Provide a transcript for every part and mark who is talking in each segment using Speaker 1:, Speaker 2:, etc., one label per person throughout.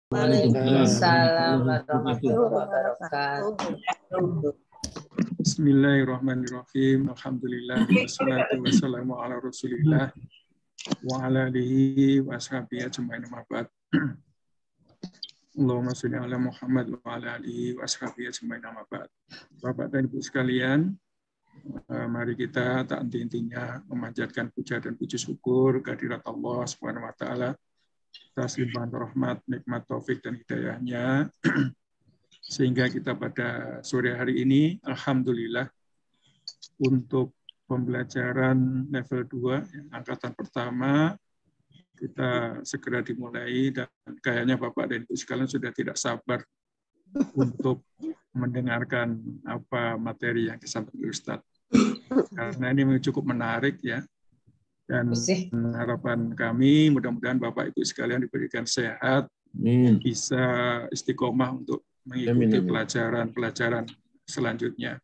Speaker 1: Waalaikumsalam warahmatullahi wabarakatuh.
Speaker 2: Bismillahirrahmanirrahim. Alhamdulillah wassalatu wassalamu ala Rasulillah wa ala alihi wa ashabihi ajmain amma ba'd. Allahumma shalli ala Muhammad wa ala alihi wa ashabihi ajmain amma ba'd. Bapak dan Ibu sekalian, mari kita tak henti-hentinya memanjatkan puja dan puji syukur kehadirat Allah Subhanahu wa taala atas limpahan rahmat, nikmat, taufik dan hidayahnya sehingga kita pada sore hari ini alhamdulillah untuk pembelajaran level 2 angkatan pertama kita segera dimulai dan kayaknya Bapak dan Ibu sekalian sudah tidak sabar untuk mendengarkan apa materi yang disampaikan Ustadz. Karena ini cukup menarik ya. Dan harapan kami mudah-mudahan Bapak Ibu sekalian diberikan sehat, bisa istiqomah untuk mengikuti pelajaran-pelajaran selanjutnya.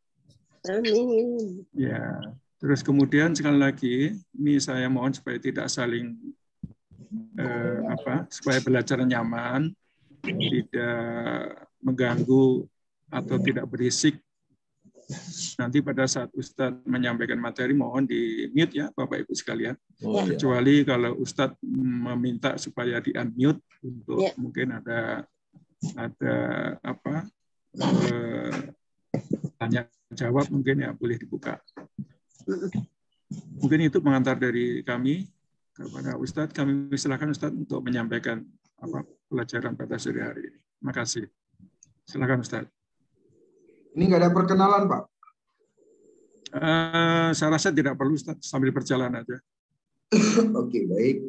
Speaker 1: Amin.
Speaker 2: Ya, terus kemudian sekali lagi ini saya mohon supaya tidak saling supaya belajar nyaman, tidak mengganggu atau tidak berisik. Nanti pada saat Ustadz menyampaikan materi mohon di mute ya Bapak Ibu sekalian. Kecuali kalau Ustadz meminta supaya di unmute untuk mungkin ada tanya jawab mungkin ya boleh dibuka. Mungkin itu pengantar dari kami kepada Ustadz. Kami silakan Ustadz untuk menyampaikan pelajaran pada sore hari ini. Terima kasih. Silakan Ustadz.
Speaker 3: Ini nggak ada perkenalan, Pak?
Speaker 2: Saya rasa tidak perlu, Ustaz. Sambil berjalan aja.
Speaker 3: Oke, baik.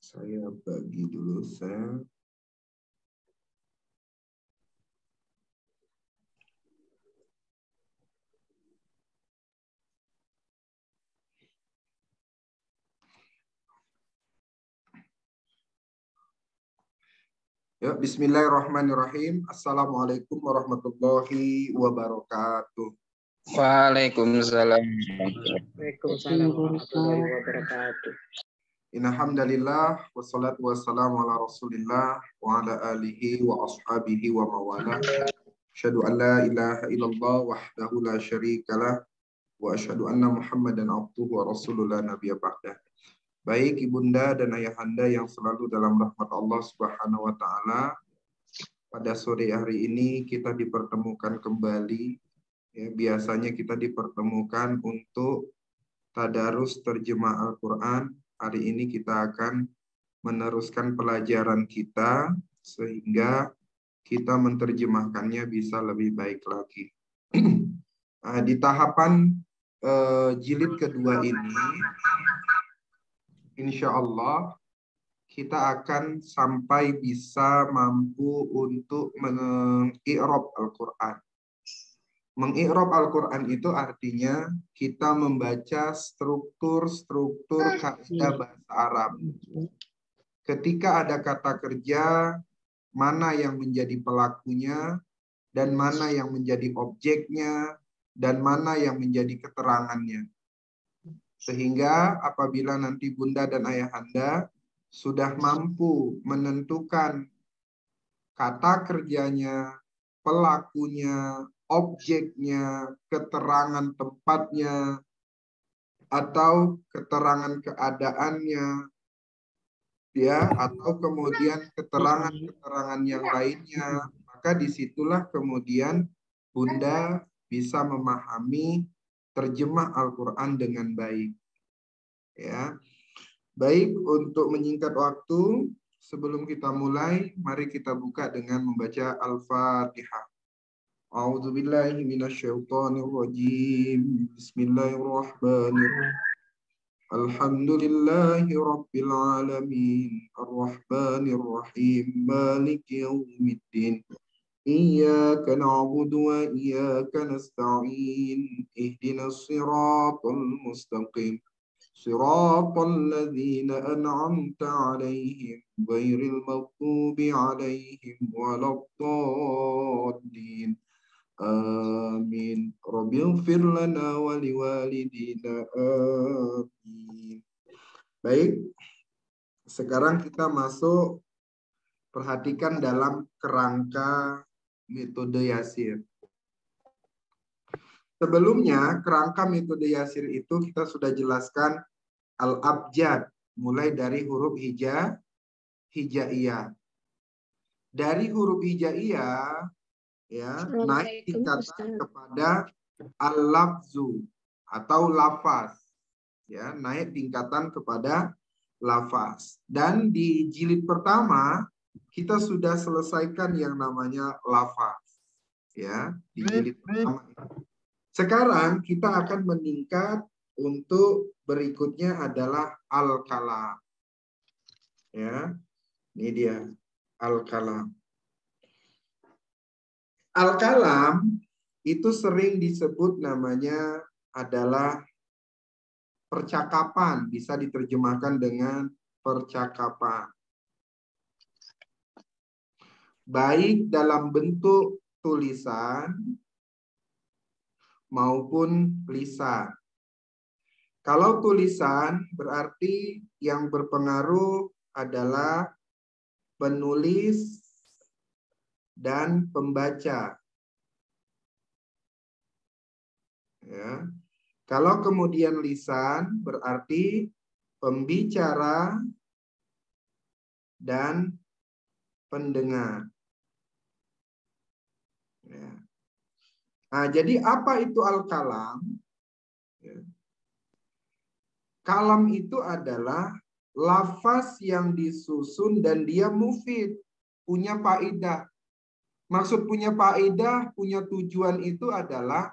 Speaker 3: Saya bagi dulu, saya. Ya, bismillahirrahmanirrahim. Assalamualaikum warahmatullahi wabarakatuh.
Speaker 1: Waalaikumsalam.
Speaker 4: Waalaikumsalam warahmatullahi wabarakatuh.
Speaker 3: Innalhamdalillah wassalatu wassalamu ala Rasulillah wa ala alihi wa ashabihi wa mawala. Asyhadu an la ilaha illallah wahdahu la syarikalah wa asyhadu anna Muhammadan abduhu wa rasulullah nabiyya ba'dah. Baik ibunda dan ayahanda yang selalu dalam rahmat Allah Subhanahu wa taala, pada sore hari ini kita dipertemukan kembali. Ya, biasanya kita dipertemukan untuk tadarus terjemah Al-Qur'an. Hari ini kita akan meneruskan pelajaran kita sehingga kita menerjemahkannya bisa lebih baik lagi. Di tahapan jilid kedua ini insya Allah kita akan sampai bisa mampu untuk mengi'rab Al-Quran. Mengi'rab Al-Quran itu artinya kita membaca struktur-struktur kaidah bahasa Arab. Ketika ada kata kerja, mana yang menjadi pelakunya, dan mana yang menjadi objeknya, dan mana yang menjadi keterangannya. Sehingga apabila nanti bunda dan ayahanda sudah mampu menentukan kata kerjanya, pelakunya, objeknya, keterangan tempatnya, atau keterangan keadaannya, ya, atau kemudian keterangan-keterangan yang lainnya, maka disitulah kemudian bunda bisa memahami terjemah Al-Quran dengan baik. Ya, baik, untuk menyingkat waktu, sebelum kita mulai, mari kita buka dengan membaca Al-Fatihah. A'udzubillahi minasyaitonirrajim. Bismillahirrahmanirrahim. Alhamdulillahi rabbil alamin. Ar-Rahmanir-Rahim. Maliki yaumiddin. إياك نعبد وإياك نستعين اهدنا الصراط المستقيم صراط الذين أنعمت عليهم غير المغضوب عليهم ولا الضالين آمين رب اغفر لنا ولوالدينا آمين. Baik, sekarang kita masuk Perhatikan dalam kerangka metode Yasir. Sebelumnya, kerangka metode Yasir itu kita sudah jelaskan al-abjad, mulai dari huruf hijaiyah. Dari huruf hijaiyah, ya, naik tingkatan kepada al-lafzu atau lafaz. Ya, naik tingkatan kepada lafaz. Dan di jilid pertama, kita sudah selesaikan yang namanya lafaz. Ya, di jilid pertama. Sekarang kita akan meningkat untuk berikutnya adalah al-kalam. Ya, ini dia al-kalam. Al-kalam itu sering disebut namanya adalah percakapan, bisa diterjemahkan dengan percakapan. Baik dalam bentuk tulisan maupun lisan. Kalau tulisan berarti yang berpengaruh adalah penulis dan pembaca. Ya. Kalau kemudian lisan berarti pembicara dan pendengar. Ya. Nah, jadi apa itu al-kalam? Ya. Kalam itu adalah lafaz yang disusun dan dia mufid, punya faedah. Maksud punya faedah, punya tujuan itu adalah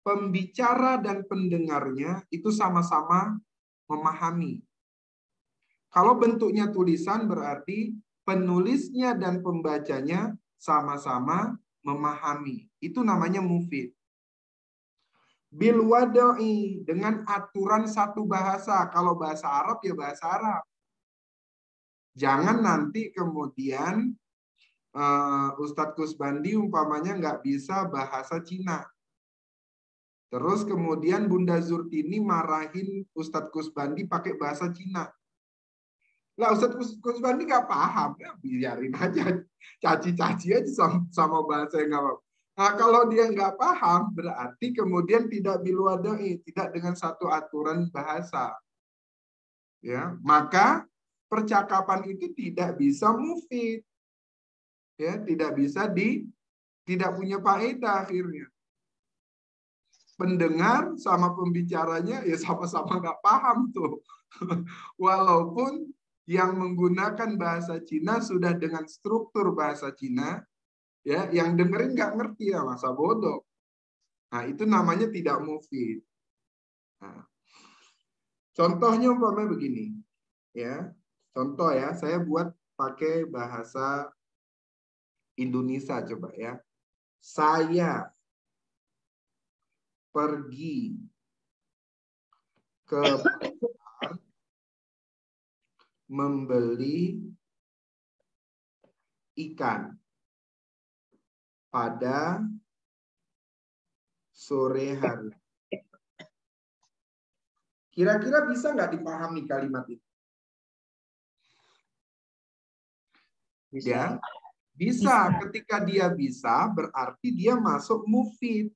Speaker 3: pembicara dan pendengarnya itu sama-sama memahami. Kalau bentuknya tulisan berarti penulisnya dan pembacanya sama-sama memahami. Itu namanya mufid. Bil wada'i, dengan aturan satu bahasa. Kalau bahasa Arab ya bahasa Arab. Jangan nanti kemudian Ustadz Kusbandi umpamanya nggak bisa bahasa Cina. Terus kemudian Bunda Zurtini marahin Ustadz Kusbandi pakai bahasa Cina. Lah Ustadz Kusbandi nggak paham, ya biarin aja, caci-caci aja sama bahasa yang nggak paham. Nah kalau dia nggak paham berarti kemudian tidak bilwadai, tidak dengan satu aturan bahasa. Ya, maka percakapan itu tidak bisa mufid, ya tidak bisa tidak punya faedah akhirnya. Pendengar sama pembicaranya ya sama-sama nggak paham tuh, walaupun yang menggunakan bahasa Cina sudah dengan struktur bahasa Cina, ya, yang dengerin nggak ngerti ya masa bodoh. Nah, itu namanya tidak mufid. Nah, contohnya umpamanya begini, ya. Contoh ya, saya buat pakai bahasa Indonesia coba ya. Saya pergi ke pasar membeli ikan pada sore hari. Kira-kira bisa nggak dipahami kalimat itu?
Speaker 4: Bisa.
Speaker 3: Ya, bisa. Ketika dia bisa, berarti dia masuk mufid.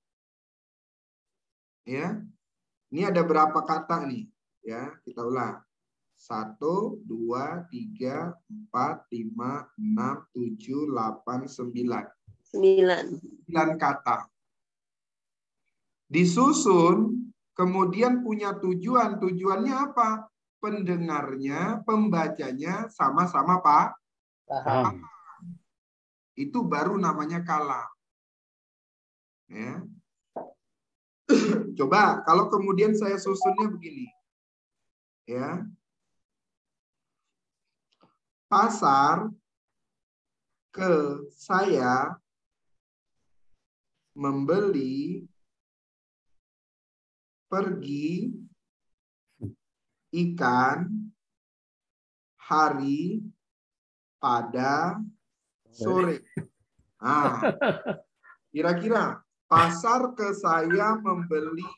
Speaker 3: Ya, ini ada berapa kata nih? Ya, kita ulang. 1, 2, 3, 4, 5, 6, 7, 8, 9. 9 kata. Disusun, kemudian punya tujuan. Tujuannya apa? Pendengarnya, pembacanya sama-sama paham. Itu baru namanya kalam. Ya. Coba kalau kemudian saya susunnya begini. Ya. Pasar ke saya membeli pergi ikan hari pada sore. Nah, kira-kira pasar ke saya membeli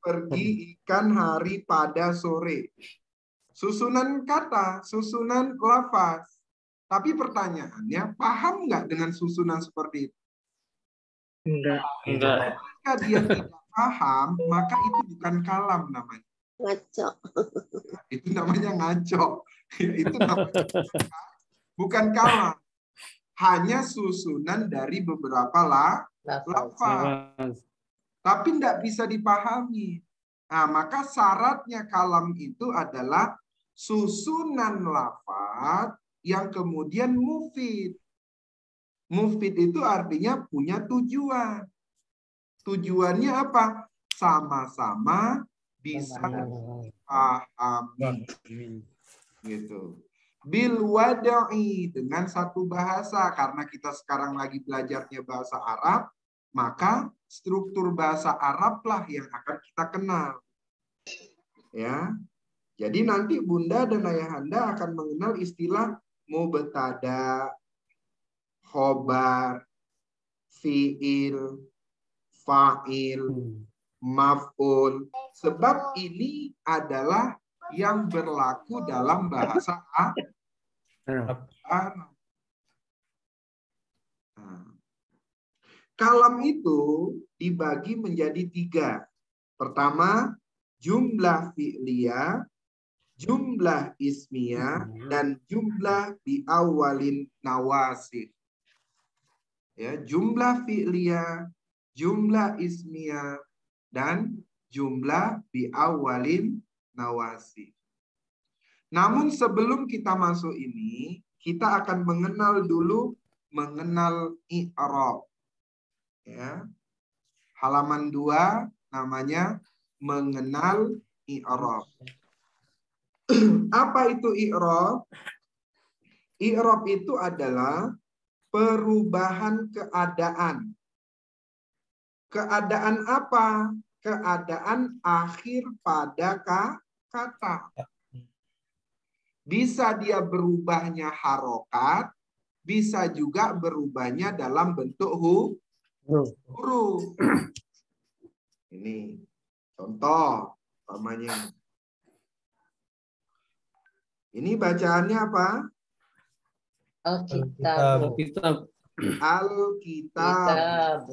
Speaker 3: pergi ikan hari pada sore. Susunan kata, susunan lafaz. Tapi pertanyaannya, paham nggak dengan susunan seperti itu?
Speaker 4: Enggak.
Speaker 3: Jika dia tidak paham, maka itu bukan kalam namanya.
Speaker 1: Ngaco.
Speaker 3: Itu namanya ngaco. Itu namanya bukan kalam. Hanya susunan dari beberapa lafaz. Tapi tidak bisa dipahami. Nah, maka syaratnya kalam itu adalah susunan lafaz yang kemudian mufid. Mufid itu artinya punya tujuan. Tujuannya apa? Sama-sama bisa dipahami. Gitu. Bil wada'i, dengan satu bahasa. Karena kita sekarang lagi belajarnya bahasa Arab, maka struktur bahasa Arab lah yang akan kita kenal. Ya. Jadi nanti Bunda dan Ayahanda akan mengenal istilah mubtada, khobar, fiil, fa'il, maf'ul. Sebab ini adalah yang berlaku dalam bahasa Arab. Kalam itu dibagi menjadi 3. Pertama, jumlah fi'liyah, jumlah ismiyah, dan jumlah biawalin nawasif. Ya, jumlah fi'liyah, jumlah ismiyah, dan jumlah biawalin nawasif. Namun sebelum kita masuk ini, kita akan mengenal i'rab. Ya. Halaman 2 namanya mengenal i'rab. Apa itu i'rab? I'rab itu adalah perubahan keadaan. Keadaan apa? Keadaan akhir pada kata. Bisa dia berubahnya harokat, bisa juga berubahnya dalam bentuk huruf. Ini contoh namanya. Ini bacaannya apa?
Speaker 1: Alkitab.
Speaker 3: Alkitab.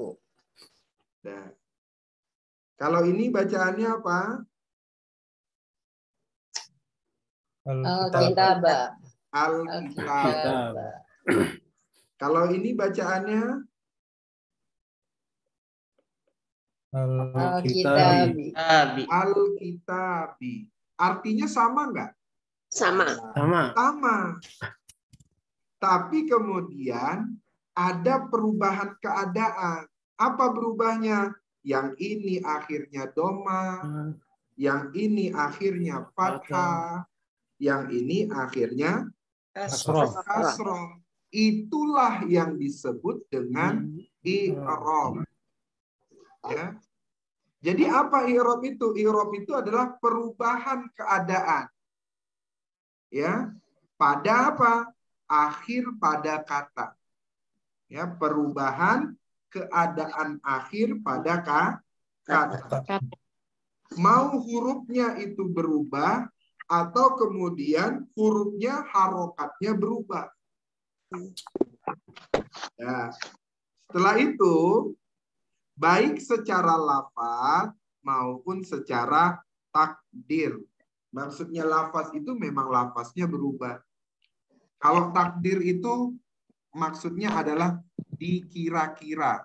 Speaker 3: Nah. Kalau ini bacaannya apa?
Speaker 1: Alkitab.
Speaker 3: Alkitab. Kalau ini bacaannya?
Speaker 1: Alkitabi.
Speaker 3: Alkitabi. Artinya sama nggak?
Speaker 1: Sama.
Speaker 3: Tapi kemudian ada perubahan keadaan. Apa berubahnya? Yang ini akhirnya doma, yang ini akhirnya fathah, yang ini akhirnya kasroh. Itulah yang disebut dengan i'rab. Ya. Jadi apa i'rab itu? I'rab itu adalah perubahan keadaan. Ya, pada apa? Akhir pada kata. Ya, perubahan keadaan akhir pada kata. Mau hurufnya itu berubah atau kemudian hurufnya harokatnya berubah. Ya. Setelah itu baik secara lafaz maupun secara takdir. Maksudnya lafaz itu memang lafaznya berubah. Kalau takdir itu maksudnya adalah dikira-kira.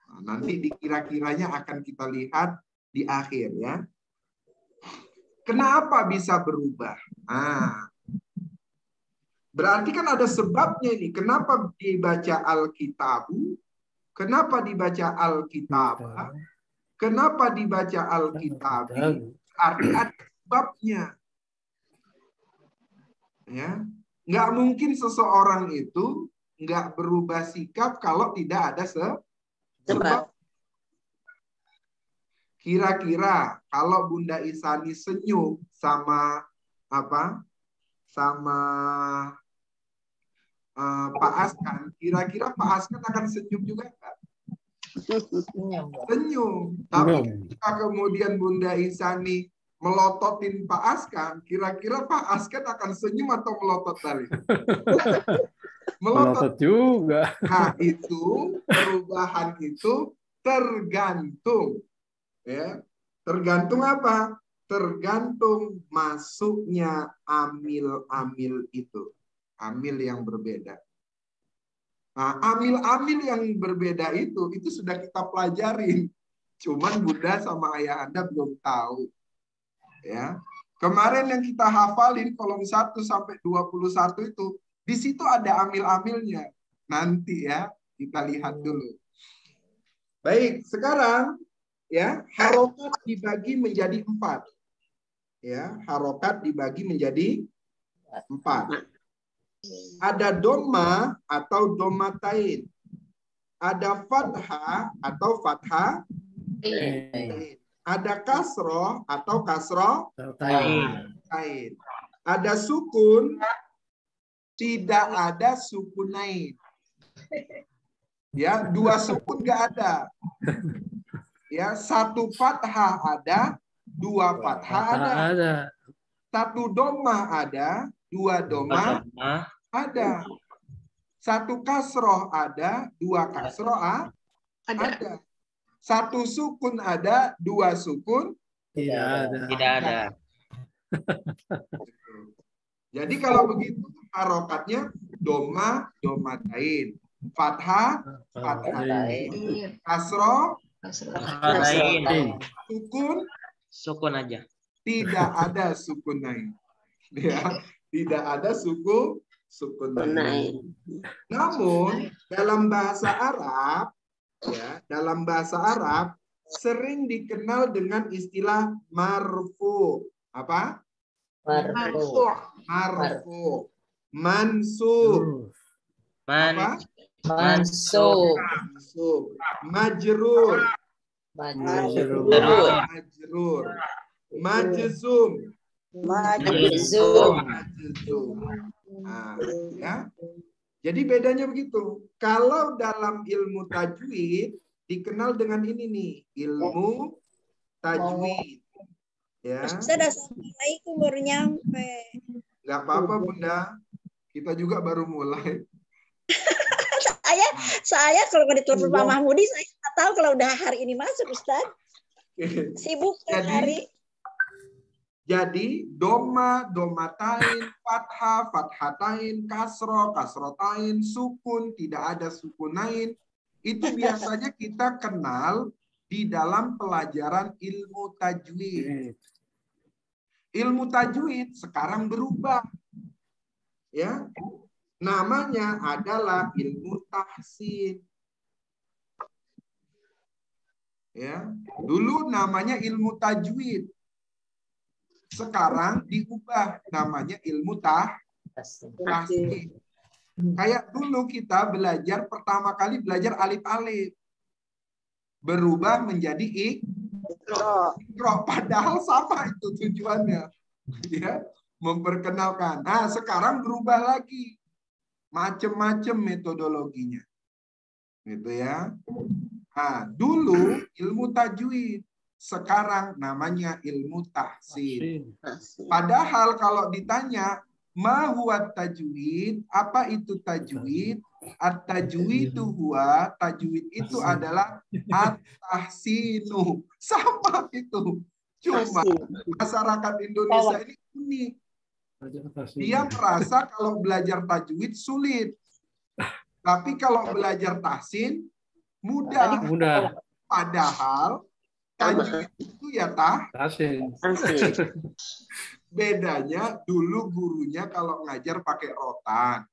Speaker 3: Nah, nanti dikira-kiranya akan kita lihat di akhir ya. Kenapa bisa berubah? Nah, berarti kan ada sebabnya ini. Kenapa dibaca Alkitabu? Kenapa dibaca Alkitabah? Kenapa dibaca Alkitabi? Arti ada sebabnya. Ya, nggak mungkin seseorang itu nggak berubah sikap kalau tidak ada sebab. Kira-kira kalau Bunda Isani senyum sama apa? Sama Pak Askan, kira-kira Pak Askan akan senyum juga nggak? Senyum. Tapi ketika kemudian Bunda Isani melototin Pak Askan, kira-kira Pak Askan akan senyum atau melotot balik?
Speaker 5: Melotot juga.
Speaker 3: Nah, itu perubahan itu tergantung, ya. Tergantung apa? Tergantung masuknya amil-amil itu, amil yang berbeda. Nah, amil-amil yang berbeda itu sudah kita pelajarin. Cuman Bunda sama ayah Anda belum tahu. Ya. Kemarin yang kita hafalin kolom 1 sampai 21 itu, di situ ada amil-amilnya. Nanti ya, kita lihat dulu. Baik, sekarang ya, harokat dibagi menjadi 4. Ya, harokat dibagi menjadi 4. Ada doma atau domatain. Ada fathah atau fathah. Ada kasroh atau kasroh. Ada sukun, tidak ada sukunain. Ya, 2 sukun nggak ada. Ya, 1 fathah ada, 2 fathah ada. 1 doma ada, 2 doma ada. 1 kasroh ada, 2 kasroh ada. 1 sukun ada, 2 sukun
Speaker 4: Tidak ada.
Speaker 3: Jadi kalau begitu harokatnya doma, domatain, fathah, fathatain, kasroh,
Speaker 4: Sukun aja.
Speaker 3: tidak ada sukunain. Ya, tidak ada sukunain. Namun dalam bahasa Arab, ya, dalam bahasa Arab sering dikenal dengan istilah marfu. Apa? Marfu. Mansub. Apa?
Speaker 1: Mansub.
Speaker 3: Majrur. Majrur. Majzum. Nah, ya. Jadi bedanya begitu. Kalau dalam ilmu tajwid dikenal dengan ini nih, ilmu tajwid. Ya.
Speaker 6: Assalamualaikum baru nyampe.
Speaker 3: Gak apa-apa Bunda. Kita juga baru mulai.
Speaker 6: Saya kalau nggak ditelepon Pak Mahmudi, saya nggak tahu kalau udah hari ini masuk, Ustaz. Sibuk hari.
Speaker 3: Jadi doma, domatain, fathah, fathatain, kasroh, kasrotain, sukun, tidak ada sukunain. Itu biasanya kita kenal di dalam pelajaran ilmu tajwid. Ilmu tajwid sekarang berubah. Ya. Namanya adalah ilmu tahsin. Ya. Dulu namanya ilmu tajwid. Sekarang diubah namanya ilmu tahsin. Kayak dulu kita belajar pertama kali belajar alif-alif. Berubah menjadi iqra. Padahal sama itu tujuannya. Ya, memperkenalkan. Nah, sekarang berubah lagi. Macam-macam metodologinya. Gitu ya. Nah, dulu ilmu tajwid. Sekarang namanya ilmu tahsin. Padahal kalau ditanya, ma huwa tajwid? Apa itu tajwid? At-tajwidu huwa, tajwid itu adalah at-tahsinu. Sama itu. Cuma masyarakat Indonesia ini unik. Dia merasa kalau belajar tajwid sulit. Tapi kalau belajar tahsin mudah. Padahal tajwid itu ya tahsin. Bedanya dulu gurunya kalau ngajar pakai rotan.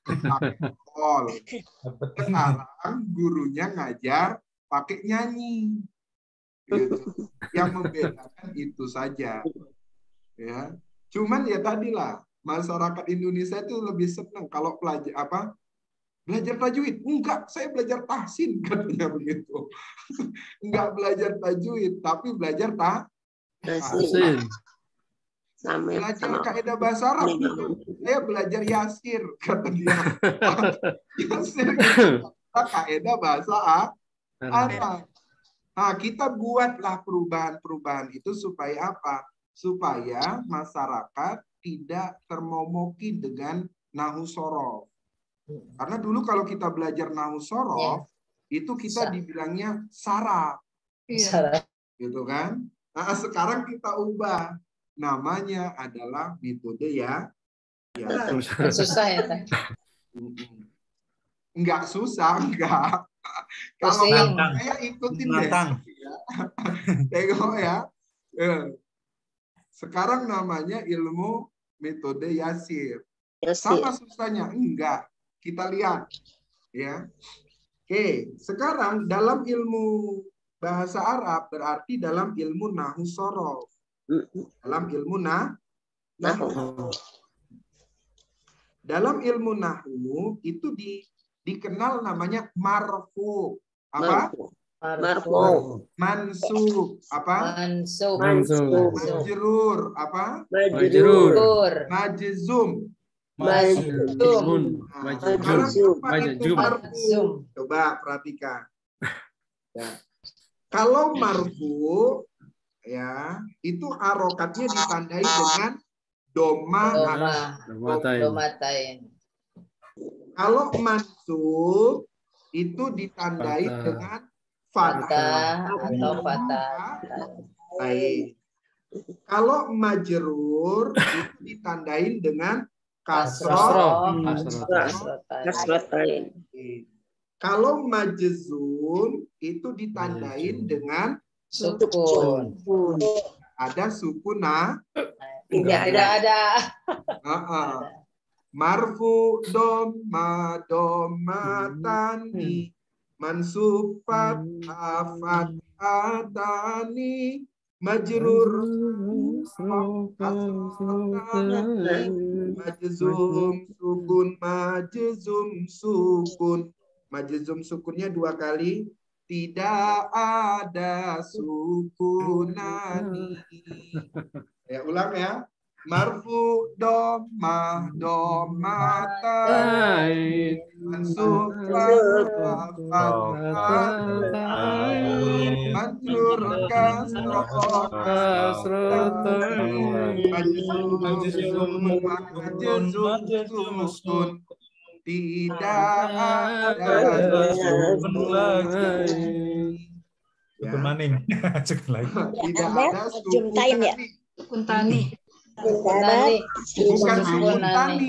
Speaker 3: Pakai kol. Sekarang gurunya ngajar pakai nyanyi. Gitu. Yang membedakan itu saja. Ya. Cuman ya tadilah masyarakat Indonesia itu lebih senang kalau belajar tajwid. Enggak, saya belajar tahsin katanya begitu. Enggak belajar tajwid, tapi belajar tahsin. Belajar kaidah bahasa Arab. Saya belajar yasir kata dia. Yasir itu kaidah bahasa Arab. Nah, kita buatlah perubahan-perubahan itu supaya apa? Supaya masyarakat tidak termomoki dengan nahu sorof. Karena dulu kalau kita belajar nahu sorof, itu kita dibilangnya saraf. Gitu kan? Nah, sekarang kita ubah. Namanya adalah metode ya.
Speaker 1: Susah ya, Teh?
Speaker 3: Enggak susah, enggak. Kalau saya ikutin deh. Tengok ya. Sekarang namanya ilmu metode Yasir. Sama susahnya? Enggak. Kita lihat. Ya. Oke, sekarang dalam ilmu bahasa Arab berarti dalam ilmu nahu sorof. Dalam ilmu nahu. Dalam ilmu nahu itu dikenal namanya marfu. Apa?
Speaker 1: Marfu.
Speaker 3: Mansub. Apa?
Speaker 1: Mansub.
Speaker 3: Majrur. Apa?
Speaker 1: Majrur.
Speaker 3: Majzum.
Speaker 1: Majzum.
Speaker 3: Sekarang apa itu marfu? Coba perhatikan. Ya. Kalau marfu ya, itu harokatnya ditandai dengan domatain. Kalau mansub itu ditandai dengan fathah
Speaker 1: atau fathah.
Speaker 3: Baik. Kalau majrur itu ditandain dengan kasroh. Kalau majzum itu ditandain dengan
Speaker 1: sukun.
Speaker 3: Ada sukuna?
Speaker 1: Tidak ada.
Speaker 3: Marfu doma domatani mansufat afat atani majrur majzum sukun. Majzum sukunnya 2 kali. Tidak ada sukunani. Ya, ulang ya. Marfu domah domatan mansufat majrur majzum sukun. Tidak ada sukun lagi. Sukun maning. Tidak ada sukun tani.
Speaker 6: Sukun tani.
Speaker 3: Bukan sukun tani.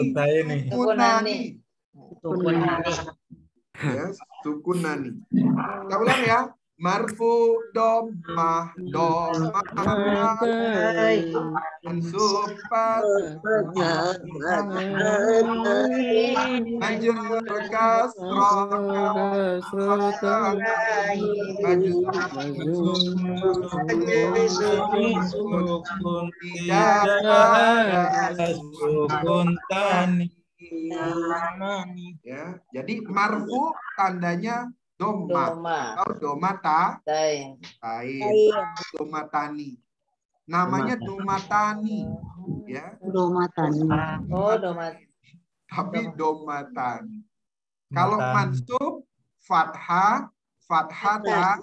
Speaker 3: Ya, sukun nani. Kita ulang ya. Marfu domah mansufat majrur kasroh tidak ada sukun tani. Ya, jadi marfu tandanya doma atau domatani. Namanya domatani, ya.
Speaker 1: Domatani.
Speaker 3: Tapi domatani. Kalau mansub fathah fathani.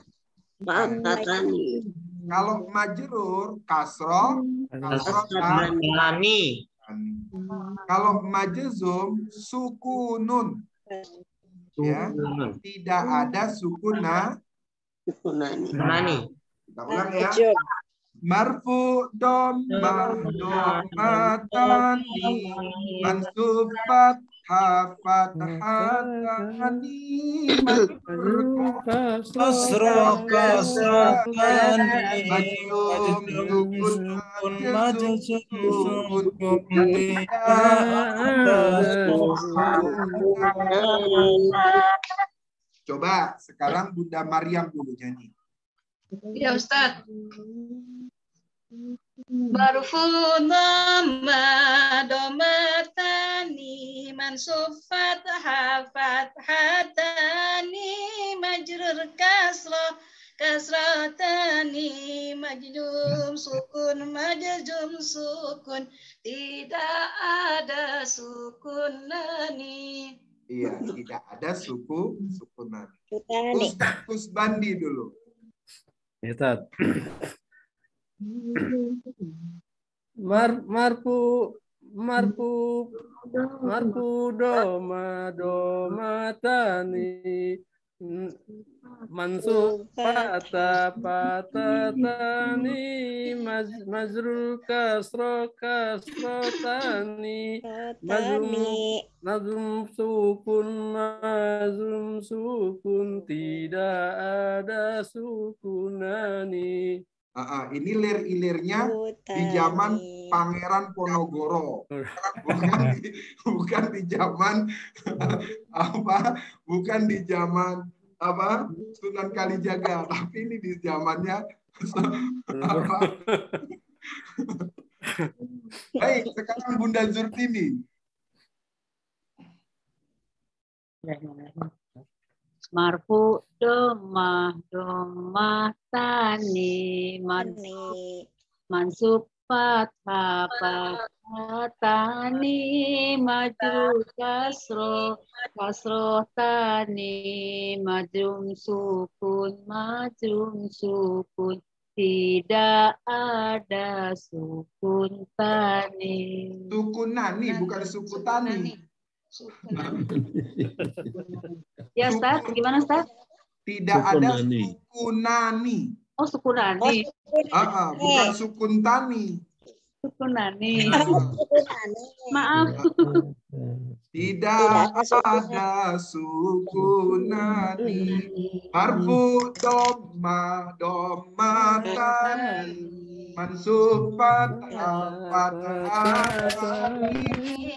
Speaker 3: Kalau majrur kasroh tani. Kalau majzum sukunun. Ya, tidak ada sukunani. Kita ulang ya. Marfu domah domatani mansufat hafathatani kasroh Coba sekarang Bunda Maryam dulu nyanyi.
Speaker 5: Ya Ustaz. Barfudama domatani mansufat hatani majrur kasratani majzum sukun tidak ada sukunani.
Speaker 3: Iya, tidak ada sukunan. Ustaz Kusbandi dulu.
Speaker 7: Ustaz. Marfu domatani mansub patatani majrur kasrotani mazum sukun tidak ada sukunani.
Speaker 3: Ini lir-ilirnya di zaman Pangeran Ponorogo, bukan di zaman bukan di zaman Sunan Kalijaga, tapi ini di zamannya Baik, sekarang Bunda Zurtini.
Speaker 1: Marfu domah tani mansub fathah tani majrur kasroh tani majrum sukun tidak ada sukun tani.
Speaker 3: Sukunani bukan sukutani.
Speaker 1: Ya Ustaz, gimana Ustaz?
Speaker 3: Tidak ada sukunani.
Speaker 1: Oh, sukunani.
Speaker 3: Bukan sukuntani.
Speaker 1: Sukunani. Maaf.
Speaker 3: Tidak ada sukunani. Marfu domatani. Mansub fathah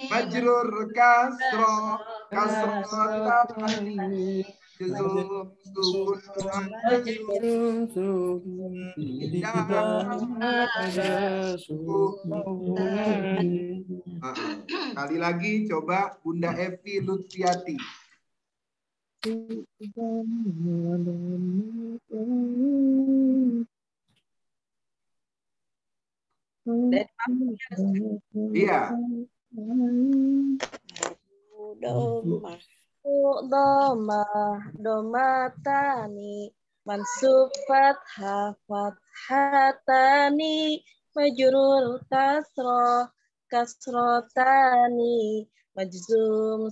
Speaker 3: majrur kasroh tani jazum sukun kali lagi coba Bunda Evi Lutfiati. Iya.
Speaker 6: Domatani mansub fathatani majrur kasrotani majzum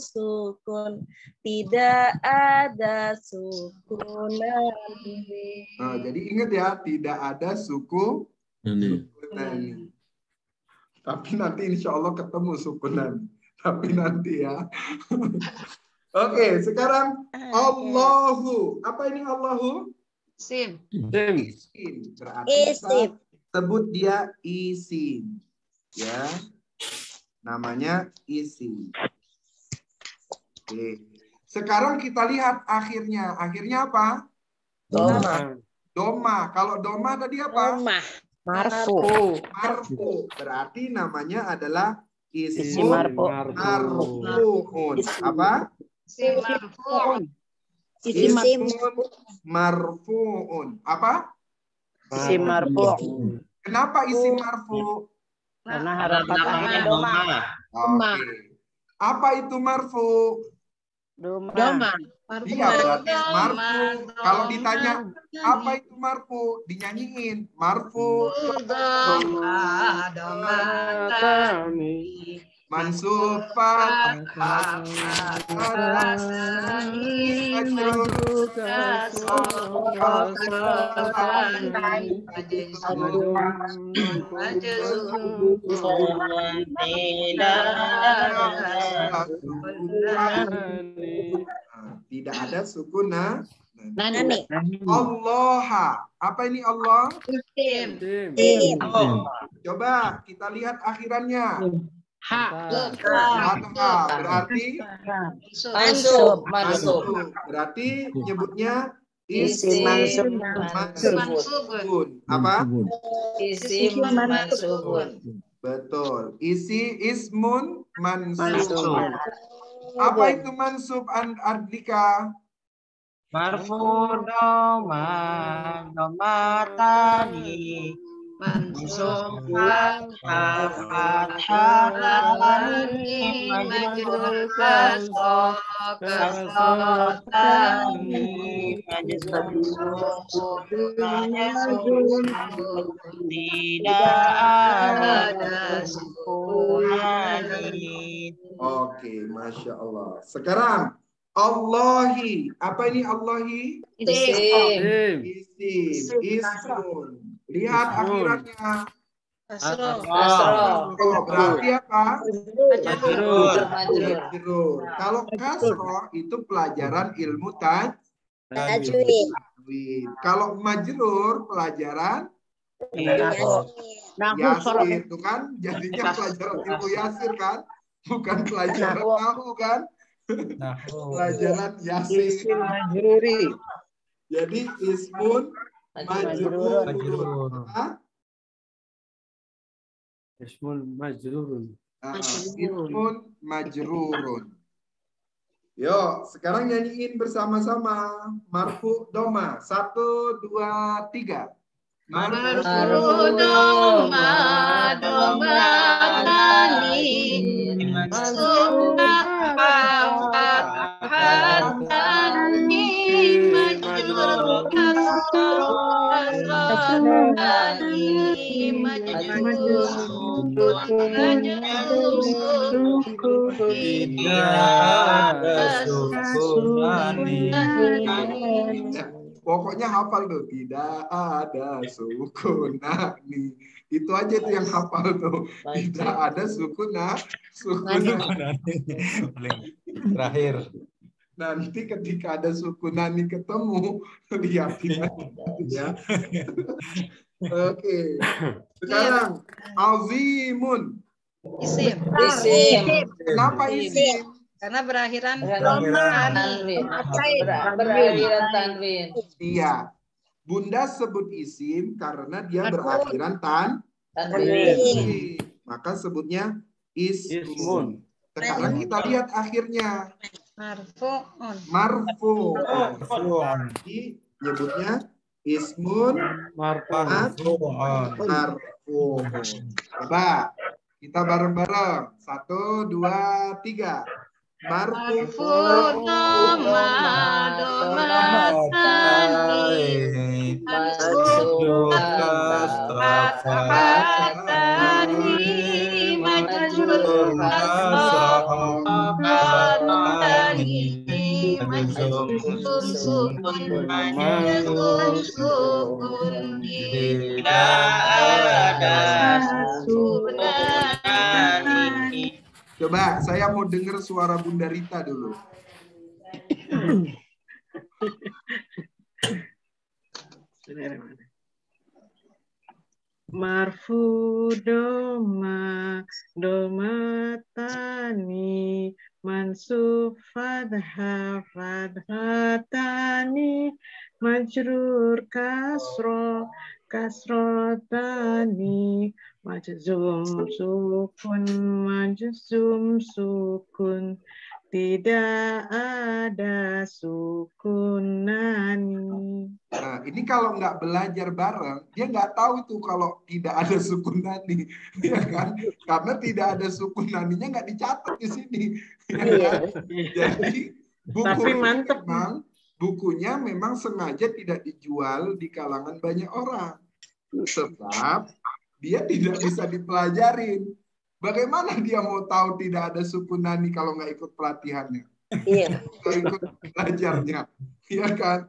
Speaker 6: sukun tidak ada sukunani.
Speaker 3: Jadi ingat ya, tidak ada sukunani. Tapi nanti insya Allah ketemu sukunani. Tapi nanti ya. Oke, sekarang Allahu. Apa ini Allahu?
Speaker 5: Isim.
Speaker 3: Isim. Berarti kita sebut dia isim. Ya. Namanya isim. Oke. Sekarang kita lihat akhirnya. Akhirnya apa? Doma. Kalau doma tadi apa?
Speaker 6: Marfu.
Speaker 3: Berarti namanya adalah isim
Speaker 6: marfu'un.
Speaker 3: Apa?
Speaker 6: Isim
Speaker 3: marfu'un. Apa?
Speaker 6: Isim marfu'.
Speaker 3: Kenapa isim marfu'?
Speaker 6: Karena harapannya doma.
Speaker 3: Oke. Apa itu marfu'?
Speaker 6: Doma.
Speaker 3: Iya, berarti marfu. Kalau ditanya apa itu marfu, dinyanyiin marfu mansub tidak ada sukun Allah. Apa ini Allah? Coba kita lihat akhirannya. Berarti
Speaker 1: Mansub.
Speaker 3: Berarti nyebutnya
Speaker 1: Isim
Speaker 5: mansubun.
Speaker 3: Apa?
Speaker 5: Isim mansubun.
Speaker 3: Betul. Ismun mansub. Apa itu mansub, Adlika?
Speaker 4: Marfu domatani
Speaker 5: Mansufat Fathani Majrur Kasro Kasrotani Majzum Sukun
Speaker 4: Tidak ada
Speaker 5: Sukunani.
Speaker 3: Oke, Masya Allah. Sekarang Allahi. Apa ini Allahi?
Speaker 5: Isim.
Speaker 3: Ismun. Lihat akhiratnya.
Speaker 5: Kasro.
Speaker 3: Berarti apa?
Speaker 5: Majrur.
Speaker 3: Kalau kasro itu pelajaran ilmu
Speaker 6: Tajwid.
Speaker 3: tajwid. Kalau majrur pelajaran
Speaker 6: Nahu
Speaker 3: yasir itu kan jadinya pelajaran ilmu yasir kan, bukan pelajaran nahu kan, pelajaran yasir. Jadi ismun majrur.
Speaker 7: Ismun majrurun.
Speaker 3: Ismun majrurun. Yuk, sekarang nyanyiin bersama-sama. Marfu doma. 1, 2, 3.
Speaker 5: Marfu doma domatani Mansufat Fathani Majrur Kasro Kasrotani Majzum
Speaker 3: Pokoknya hafal tuh, tidak ada sukunani. Itu aja tuh yang hafal tuh. Tidak ada sukunani.
Speaker 8: Terakhir.
Speaker 3: Nanti ketika ada sukunani ketemu, lihatin aja. Oke. Sekarang azimun.
Speaker 5: Isim.
Speaker 3: Kenapa isim?
Speaker 5: Karena berakhiran
Speaker 1: tanwin.
Speaker 3: Iya. Bunda sebut isim karena dia berakhiran
Speaker 1: Tanwin.
Speaker 3: maka sebutnya ismun. Sekarang kita lihat akhirnya. Marfu. Jadi nyebutnya ismun marfu. Coba kita bareng-bareng. 1, 2, 3. Marfu
Speaker 5: domatani Mansufat Fathani Majrur Kasrotani Majzum Sukun Tidak ada Sukunani.
Speaker 3: Coba saya mau dengar suara Bunda Rita dulu.
Speaker 9: Marfu doma domatani mansuf fadha fadhatani majrur kasro kasrotani majzum sukun tidak ada sukunani.
Speaker 3: Nah, ini kalau nggak belajar bareng, dia nggak tahu tuh kalau tidak ada sukunani, ya kan? Karena tidak ada sukunaninya nggak dicatat di sini. Ya kan? Jadi
Speaker 9: Tapi mantep.
Speaker 3: Bukunya memang sengaja tidak dijual di kalangan banyak orang, sebab dia tidak bisa dipelajarin. Bagaimana dia mau tahu tidak ada sukunani kalau nggak ikut pelatihannya?
Speaker 6: Iya.
Speaker 3: Nggak ikut belajarnya, ya kan?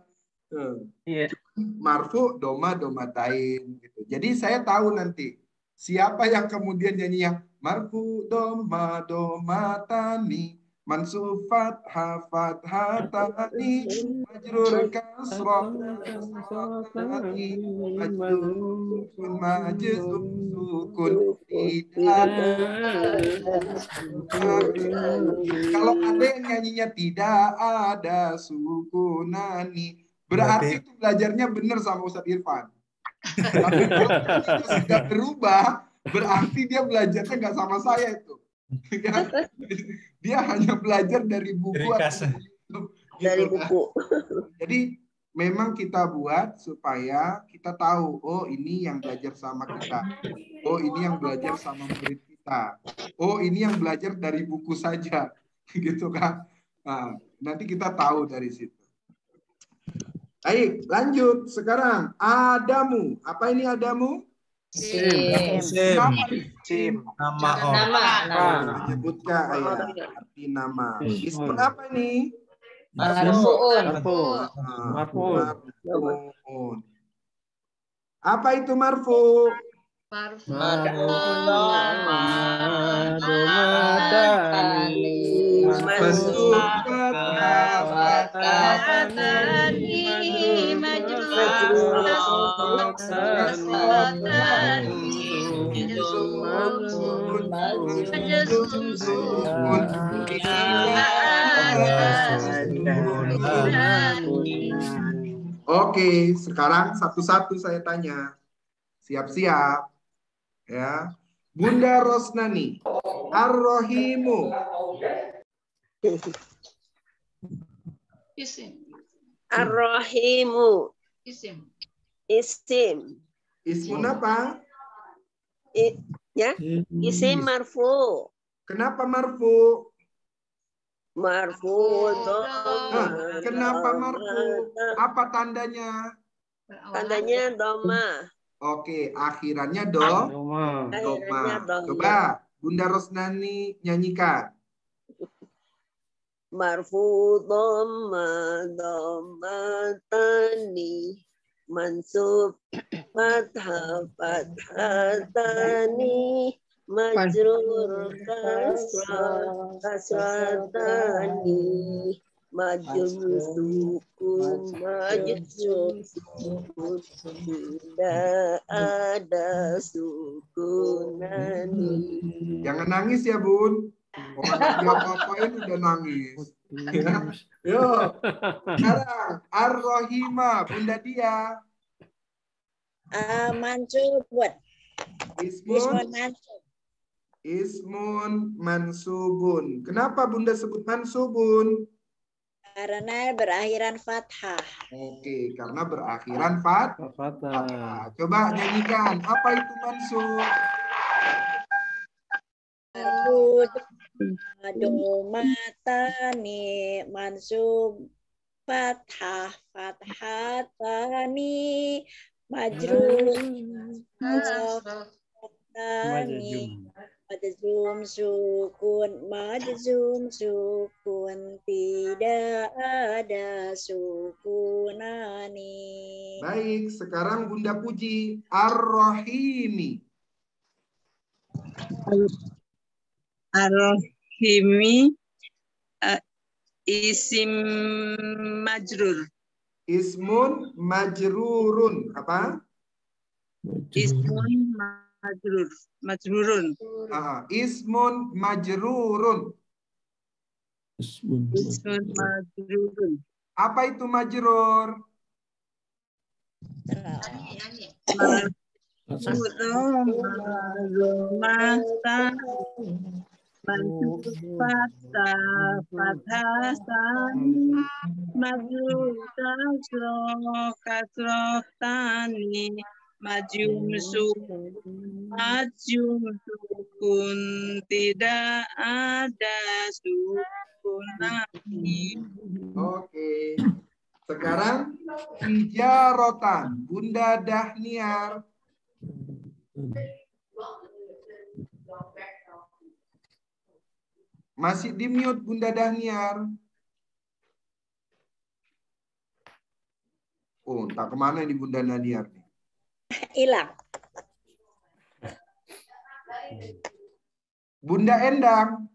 Speaker 9: Iya.
Speaker 3: Marfu doma domatain gitu. Jadi saya tahu nanti siapa yang kemudian nyanyi yang marfu doma domatani mansufat hafat hatani majrur kasroh kasrotani majzum sukun kalau ada yang nyanyinya tidak ada sukunani, berarti itu belajarnya benar sama Ustadz Irfan. Tapi kalau itu sudah berubah, berarti dia belajarnya nggak sama saya itu. Dia hanya belajar dari buku.
Speaker 6: Dari buku.
Speaker 3: Jadi memang kita buat supaya kita tahu, oh ini yang belajar sama kita. Oh ini yang belajar sama murid kita. Oh ini yang belajar dari buku saja. Gitu kan. Nah, nanti kita tahu dari situ. Baik, lanjut. Sekarang Adamu. Apa ini Adamu?
Speaker 1: Sim.
Speaker 8: Nama.
Speaker 3: Menyebutkan arti nama. Ismun apa ini?
Speaker 1: Marfu'un.
Speaker 3: Marfu'un. Apa itu marfu? Oke, sekarang satu-satu saya tanya. Siap-siap. Ya. Bunda Rosnani, Ar-Rahimu.
Speaker 4: Ar-Rahimu. Isim.
Speaker 3: Ismun apa?
Speaker 4: Ya, isim marfu.
Speaker 3: Kenapa marfu?
Speaker 4: Marfu.
Speaker 3: Kenapa marfu? Apa tandanya?
Speaker 4: Tandanya doma.
Speaker 3: Oke, akhirannya doma. Coba Bunda Rosnani nyanyikan.
Speaker 4: Marfu doma tani mansub fathah tani majrur kasrah tani majum sukun tidak ada sukunani.
Speaker 3: Jangan nangis ya Bun. Orang diapa-apain udah nangis. Yuk, sekarang Ar-Rahimah, Bunda Dia.
Speaker 6: Mansubun.
Speaker 3: Ismun mansubun. Kenapa Bunda sebut mansubun?
Speaker 6: Karena berakhiran fathah.
Speaker 3: Oke, karena berakhiran fathah. Coba nyanyikan. Apa itu mansub?
Speaker 6: Domatani mansub fathah tani majrur majzum sukun tidak ada sukunani.
Speaker 3: Baik, sekarang Bunda Puji Ar-Rahimi.
Speaker 10: Ar-Rahimi isim majrur.
Speaker 3: Ismun majrurun. Apa?
Speaker 10: Ismun majrurun.
Speaker 3: Ismun majrurun.
Speaker 10: Ismun majrurun.
Speaker 3: Apa itu majrur?
Speaker 10: Majum sukun tidak ada sukunani.
Speaker 3: Oke. Sekarang tijarotan. Bunda Dahniar. Masih di mute Bunda Dahniar. Oh, entah kemana ini Bunda Dahniar nih.
Speaker 6: Hilang.
Speaker 3: Bunda Endang.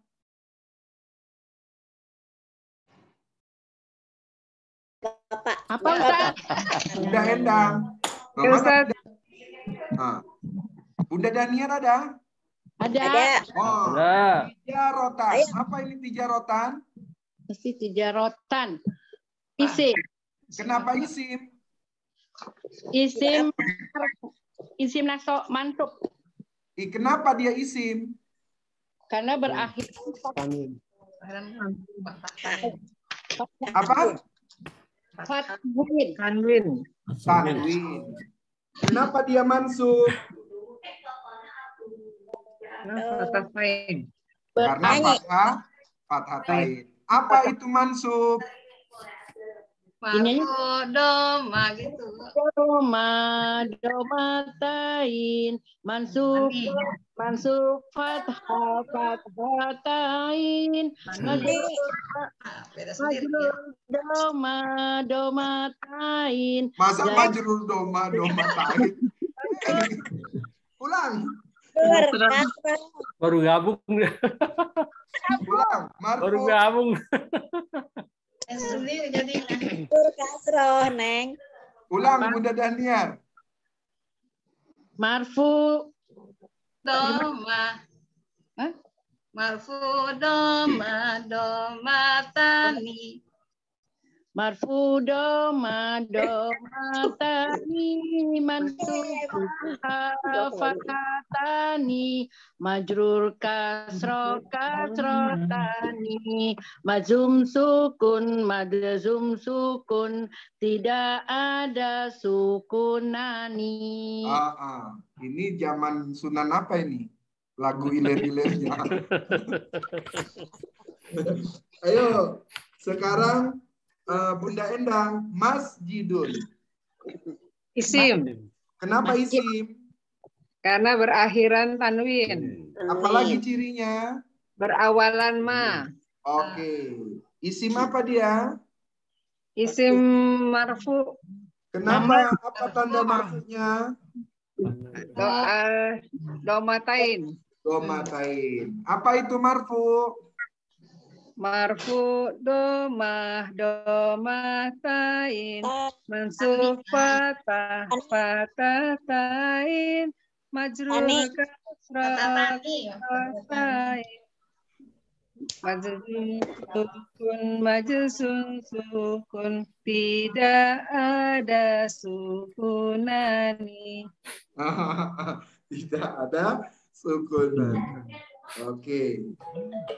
Speaker 6: Bapak.
Speaker 11: Apa Ustaz?
Speaker 3: Bunda Endang.
Speaker 11: Ustaz.
Speaker 3: Nah. Bunda Daniar ada?
Speaker 11: Ada.
Speaker 3: Oh,
Speaker 7: Ada.
Speaker 3: tijarotan. Apa ini tijarotan?
Speaker 11: Mesti tijarotan. Isim.
Speaker 3: Kenapa isim?
Speaker 11: Isim mansub.
Speaker 3: Kenapa dia isim?
Speaker 11: Karena berakhir
Speaker 3: Apa?
Speaker 11: Fatwin.
Speaker 9: Tanwin.
Speaker 3: Tanwin. Kenapa dia mansub?
Speaker 9: Fatahatain.
Speaker 3: Karena fathatain. Apa itu mansub?
Speaker 1: Marfu doma gitu.
Speaker 11: Doma, domatain, mansub fathah, fathatain, majrur doma, domatain.
Speaker 3: Masa majrur doma, domatain? Ulang.
Speaker 7: Baru gabung.
Speaker 3: Ulang.
Speaker 7: Baru gabung.
Speaker 1: Sendiri jadi
Speaker 6: Kasroh, Neng.
Speaker 3: Ulang, Bunda Daniar.
Speaker 11: Marfu
Speaker 1: doma. Marfu doma, domatani.
Speaker 11: Marfu doma, domatani, mansub fathatani, majrur kasro kasrotani, majzum sukun, tidak ada sukunani.
Speaker 3: Ini zaman Sunan apa ini? Lagu ilir-ilirnya. Ayo, sekarang Bunda Endang, masjidun.
Speaker 9: Isim.
Speaker 3: Kenapa isim?
Speaker 9: Karena berakhiran tanwin.
Speaker 3: Apalagi cirinya?
Speaker 9: Berawalan ma.
Speaker 3: Oke. Isim apa dia?
Speaker 9: Isim marfu.
Speaker 3: Kenapa? Apa tanda marfunya?
Speaker 9: Domatain.
Speaker 3: Domatain. Apa itu marfu?
Speaker 9: Marfu domah domatain, mansub fathah fathatain, majrur kasrah kasratain, majzum sukun, tidak ada sukunani.
Speaker 3: Tidak ada sukunan. Oke.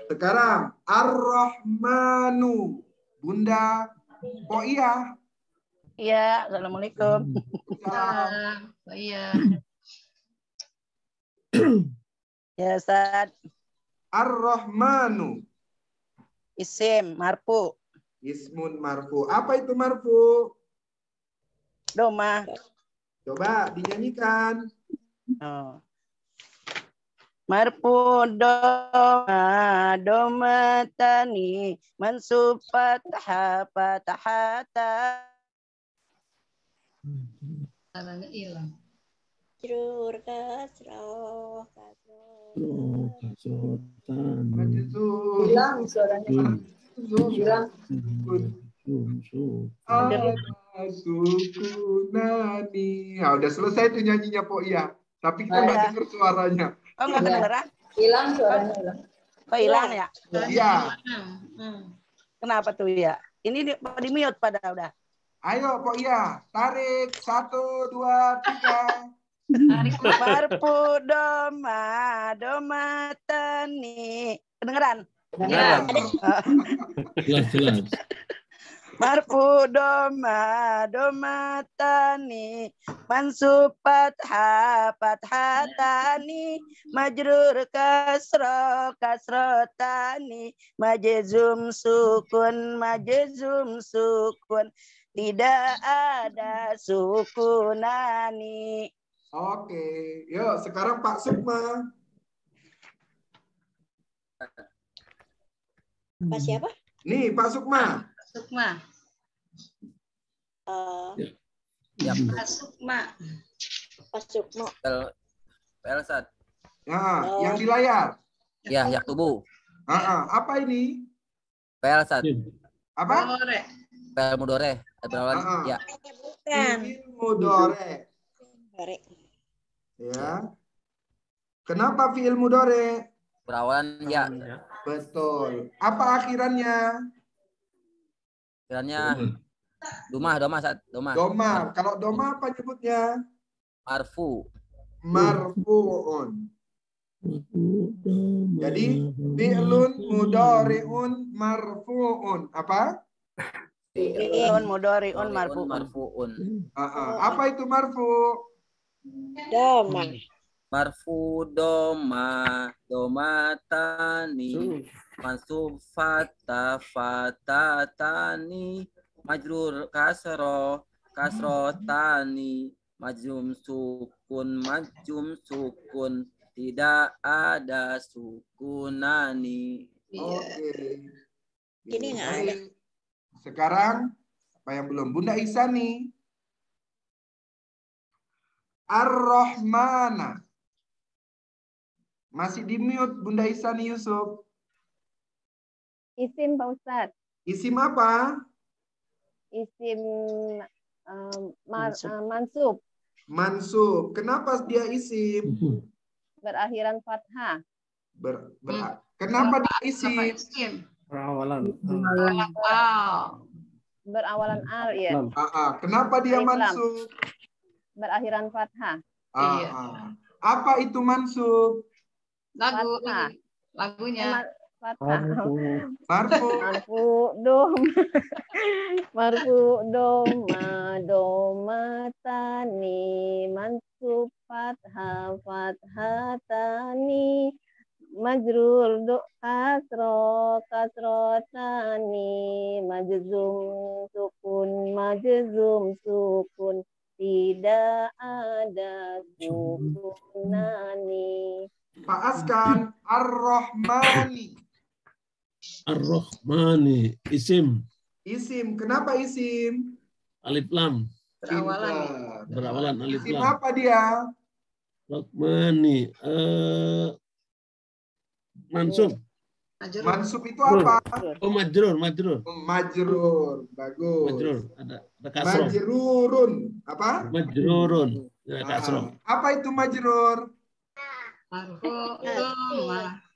Speaker 3: Sekarang Ar-Rahmanu. Bunda Poiyah.
Speaker 11: Iya, assalamualaikum.
Speaker 1: Iya.
Speaker 11: Ya, Ustaz.
Speaker 3: Ar-Rahmanu.
Speaker 11: Isim marfu.
Speaker 3: Ismun marfu. Apa itu marfu?
Speaker 11: Doma.
Speaker 3: Coba dinyanyikan.
Speaker 11: Oh. Marfu doma domatani mansub fathah fathata.
Speaker 1: Tangannya hilang.
Speaker 6: Majrur kasroh kasroh.
Speaker 1: Hilang suaranya. Hilang.
Speaker 3: Sukunani. Nah, udah selesai tuh nyanyinya Poiyah. Tapi kita nggak dengar suaranya.
Speaker 11: Oh, nggak kedengeran?
Speaker 1: Hilang suaranya hilang.
Speaker 11: Oh, hilang ya?
Speaker 3: Iya.
Speaker 11: Kenapa tuh ya? Ini di mute pada udah.
Speaker 3: Ayo Poiyah, tarik 1, 2, 3.
Speaker 11: Marfu doma domatani. Kedengeran?
Speaker 1: Ya.
Speaker 7: Jelas.
Speaker 11: Marfu doma domatani mansub fathah fathatani majrur kasro kasrotani majzum sukun tidak ada sukunani.
Speaker 3: Oke, yuk sekarang Pak Sukma.
Speaker 6: Pak siapa?
Speaker 3: Nih Pak Sukma.
Speaker 1: Sukma. Pak Sukma.
Speaker 6: Pak Sukmo.
Speaker 12: Elsat.
Speaker 3: Nah, yang di layar.
Speaker 12: Ya, yaktubu.
Speaker 3: Apa ini?
Speaker 12: Elsat.
Speaker 3: Apa?
Speaker 12: Fi'il mudhari. Ya.
Speaker 3: Fi'il mudhari. Ya. Kenapa fi'il mudhari?
Speaker 12: Berawalan ya.
Speaker 3: Betul. Apa akhirannya?
Speaker 12: Akhirannya doma.
Speaker 3: Kalau doma apa nyebutnya?
Speaker 12: Marfu.
Speaker 3: Marfu'un. Jadi fi'lun mudhari'un marfu'un. Apa?
Speaker 11: Mudhari'un marfu'un.
Speaker 12: Marfu'un.
Speaker 3: Apa itu marfu?
Speaker 6: Doma.
Speaker 12: Marfu doma domatani mansub fatatani majrur kasrotani majum sukun tidak ada sukunani.
Speaker 3: Oke.
Speaker 6: Ini nggak ada.
Speaker 3: Sekarang apa yang belum? Bunda Isani. Ar-Rahmana. Masih di mute Bunda Isani Yusuf.
Speaker 13: Isim Pak Ustadz.
Speaker 3: Isim apa?
Speaker 13: Isim mansub.
Speaker 3: Mansub. Kenapa dia isim?
Speaker 13: Berakhiran fathah.
Speaker 3: Kenapa dia isim?
Speaker 7: Berawalan.
Speaker 13: Berawalan al ya.
Speaker 3: Kenapa dia mansub?
Speaker 13: Berakhiran fathah.
Speaker 3: Apa itu mansub?
Speaker 13: Lagunya. Marfu doma tani mansub fathatani majrur kasro tani majzum sukun tidak ada sukunani.
Speaker 3: Pak Askan, Ar-Rahmani.
Speaker 7: Ar-Rahmani, isim.
Speaker 3: Isim, kenapa isim?
Speaker 7: Alif lam. Berawalan alif lam.
Speaker 3: Isim apa dia?
Speaker 7: Rahmani. Mansub.
Speaker 3: Mansub itu apa?
Speaker 7: Oh, majrur.
Speaker 3: Majrur, bagus.
Speaker 7: Majrur, ada kasroh.
Speaker 3: Majrurun, apa?
Speaker 7: Majrurun, ada kasroh.
Speaker 3: Apa itu majrur?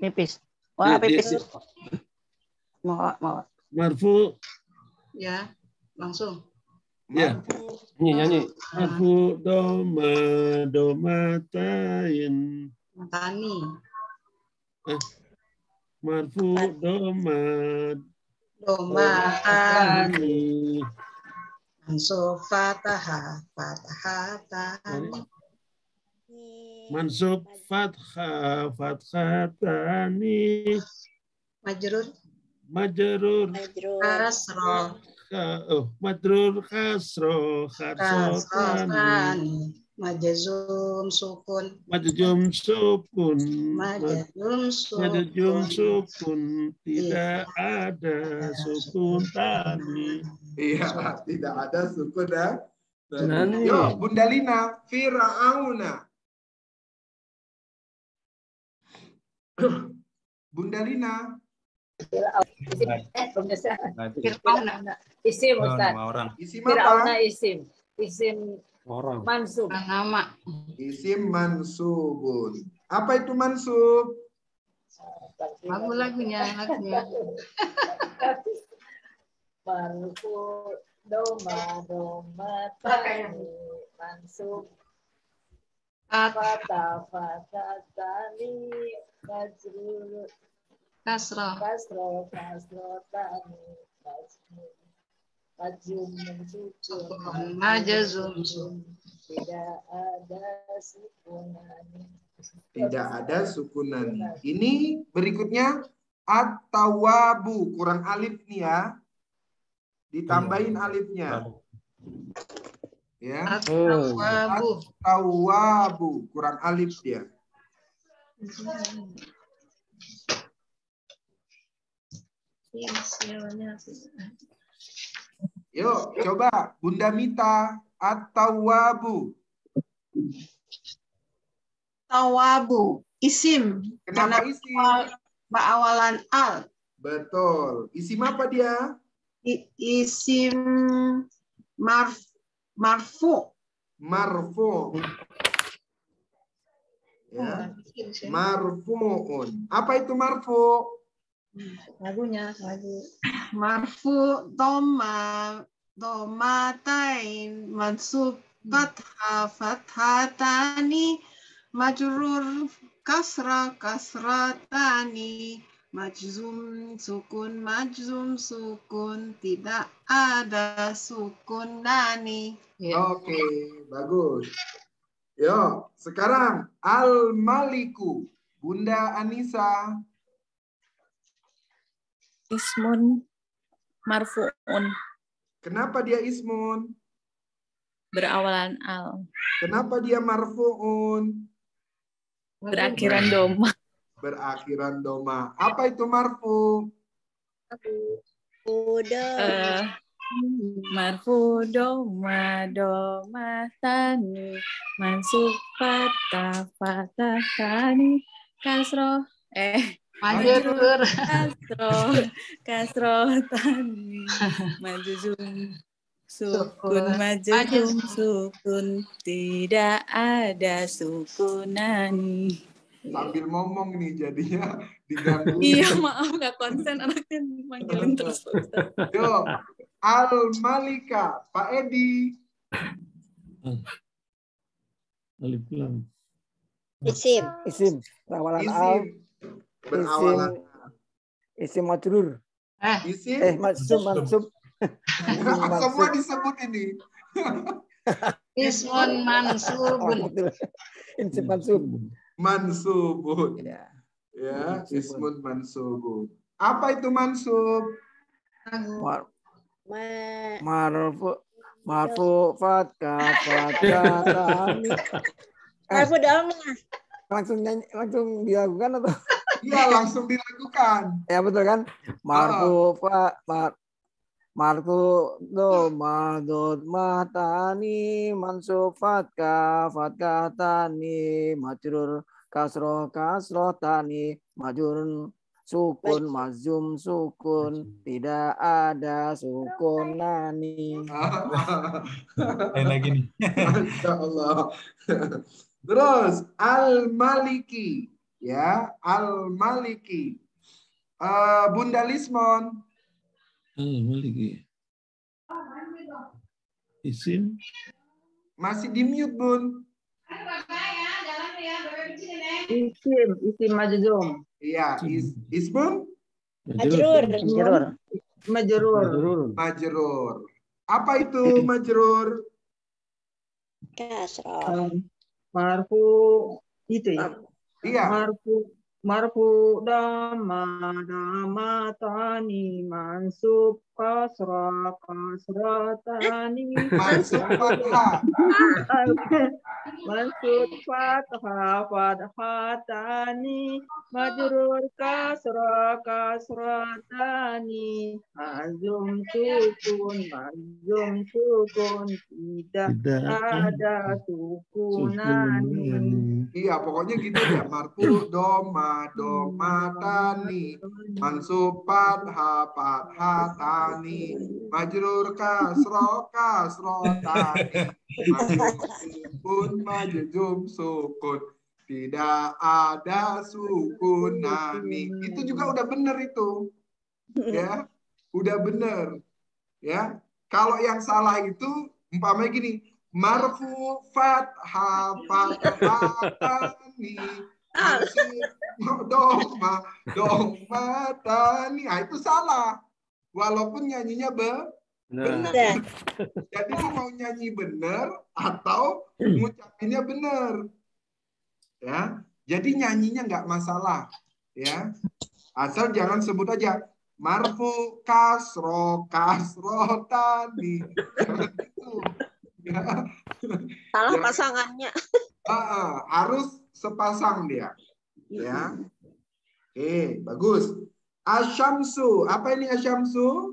Speaker 11: Pipis. Wah, pipis. Mau.
Speaker 7: Marfu.
Speaker 9: Ya, langsung.
Speaker 7: Ya. Nyanyi. Marfu domatain.
Speaker 9: Tani.
Speaker 7: Marfu
Speaker 9: domatani mansub fathatani
Speaker 7: mansub fathatani majrur
Speaker 9: kasroh
Speaker 7: majrur kasrohani
Speaker 9: majzum sukun
Speaker 7: tidak ada sukun tani.
Speaker 3: Iya, tidak ada sukun tani. Yo, Bunda Lina, Fir'auna. Bunda Lina.
Speaker 1: Isim Ustaz.
Speaker 3: Isim
Speaker 1: Fir'auna
Speaker 3: apa?
Speaker 1: isim
Speaker 7: Orang.
Speaker 1: mansub.
Speaker 9: Nama.
Speaker 3: Isim mansubun. Apa itu mansub?
Speaker 9: Lagunya.
Speaker 1: Marfu domatani mansub fathatani majrur kasroh tani majzum sukun
Speaker 3: tidak ada sukunani. Ini berikutnya at-tawabu, kurang alif nih ya. Ditambahin alifnya. Ya. At-tawabu, kurang alif dia. Yuk, coba Bunda Mita, at-tawabu.
Speaker 9: Tawabu, isim.
Speaker 3: Kenapa isim?
Speaker 9: Berawalan al.
Speaker 3: Betul. Isim apa dia?
Speaker 9: Isim marfu.
Speaker 3: Ya. Marfu'un. Apa itu marfu?
Speaker 1: Lagu.
Speaker 9: Marfu domatain mansub fathatani majrur kasratani Majzum sukun, tidak ada sukun nani.
Speaker 3: Oke, bagus. Yo, sekarang Al-Maliku. Bunda Anissa.
Speaker 10: Ismun marfu'un.
Speaker 3: Kenapa dia ismun?
Speaker 10: Berawalan al.
Speaker 3: Kenapa dia marfu'un?
Speaker 10: Berakhiran doma.
Speaker 3: Berakhiran doma. Apa itu marfu?
Speaker 10: Marfu doma tani mansub fatah tani kasroh
Speaker 1: Majrur.
Speaker 10: kasroh tani majzum sukun majzum sukun tidak ada sukunani.
Speaker 3: Sambil ngomong nih jadinya diganggu.
Speaker 10: Iya, maaf nggak konsen, anaknya manggilin terus.
Speaker 3: Yo, Al-Malika, Pak Edi.
Speaker 7: Alif lam.
Speaker 14: Isim. Berawalan al.
Speaker 3: Berawalan.
Speaker 14: Isim majrur.
Speaker 3: Isim.
Speaker 14: Mansub.
Speaker 3: Semua disebut ini.
Speaker 1: Ismun mansubun.
Speaker 14: Isim mansub.
Speaker 3: Mansubun. Ya, ismun mansubun. Apa itu mansub?
Speaker 14: Marfu fatkah tani.
Speaker 6: Marfu doma.
Speaker 14: Langsung dilakukan atau?
Speaker 3: Iya, langsung dilakukan.
Speaker 14: Ya betul kan? Marfu doma tani mansub fatkah tani majrur kasroh tani majrurun sukun mazum sukun tidak ada sukun nani.
Speaker 8: Lagi nih.
Speaker 3: Masya Allah. Terus Al-Maliki, ya Al-Maliki. Bunda Lismon.
Speaker 7: Al-Maliki. Isim.
Speaker 3: Masih di mute, Bun.
Speaker 1: Isim majzum.
Speaker 3: Iya, ismun majrur. Apa itu majrur?
Speaker 6: Kasroh.
Speaker 1: Marfu itu ya.
Speaker 3: Iya.
Speaker 1: Marfu dama tani mansub kasrah tani
Speaker 3: mansub fathah.
Speaker 1: Mansub fathah tani majrur kasrah tani mazum sukun tidak ada sukunani.
Speaker 3: Iya, pokoknya gitu ya. Marfu doma tani mansub fathah tani majrur kasroh tani majzum sukun tidak ada sukunani. Itu juga udah bener itu. Ya, udah bener. Ya. Kalau yang salah itu umpamanya gini, marfu fathah tani doma tani. Itu salah. Walaupun nyanyinya benar. Jadi lu mau nyanyi benar atau ngucapinnya benar. Ya. Jadi nyanyinya nggak masalah. Ya. Asal jangan sebut aja marfu kasro tani. Jangan gitu. Ya.
Speaker 6: Salah pasangannya.
Speaker 3: Harus sepasang dia. Ya. Oke, bagus. Asyamsu. Apa ini asyamsu?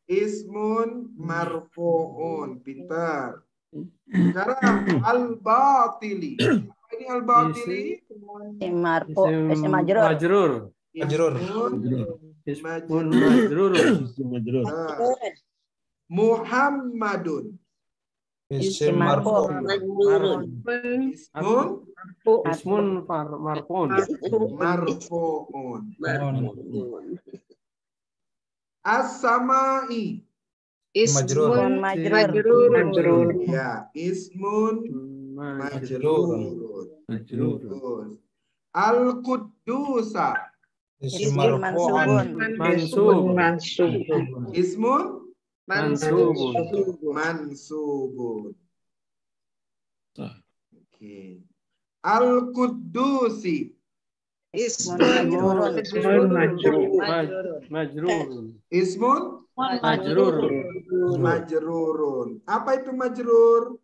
Speaker 3: Ismun marfu'un. Pintar. Sekarang al-batili. Apa ini al-batili?
Speaker 11: Isim majrur.
Speaker 3: Muhammadun.
Speaker 8: Isim marfu'un.
Speaker 3: Ismun marfu'un. As-sama'i.
Speaker 1: Ismun majrur.
Speaker 3: Ya, ismun majrur. Al-Quddusa.
Speaker 14: Ismun mansubun.
Speaker 3: Ismun
Speaker 14: Mansubun.
Speaker 3: mansubun. Oke. Al-Quddusi.
Speaker 11: Ismun majrurun.
Speaker 14: Majrurun.
Speaker 3: Ismun
Speaker 14: Majrurun.
Speaker 3: majrurun. Apa itu majrur?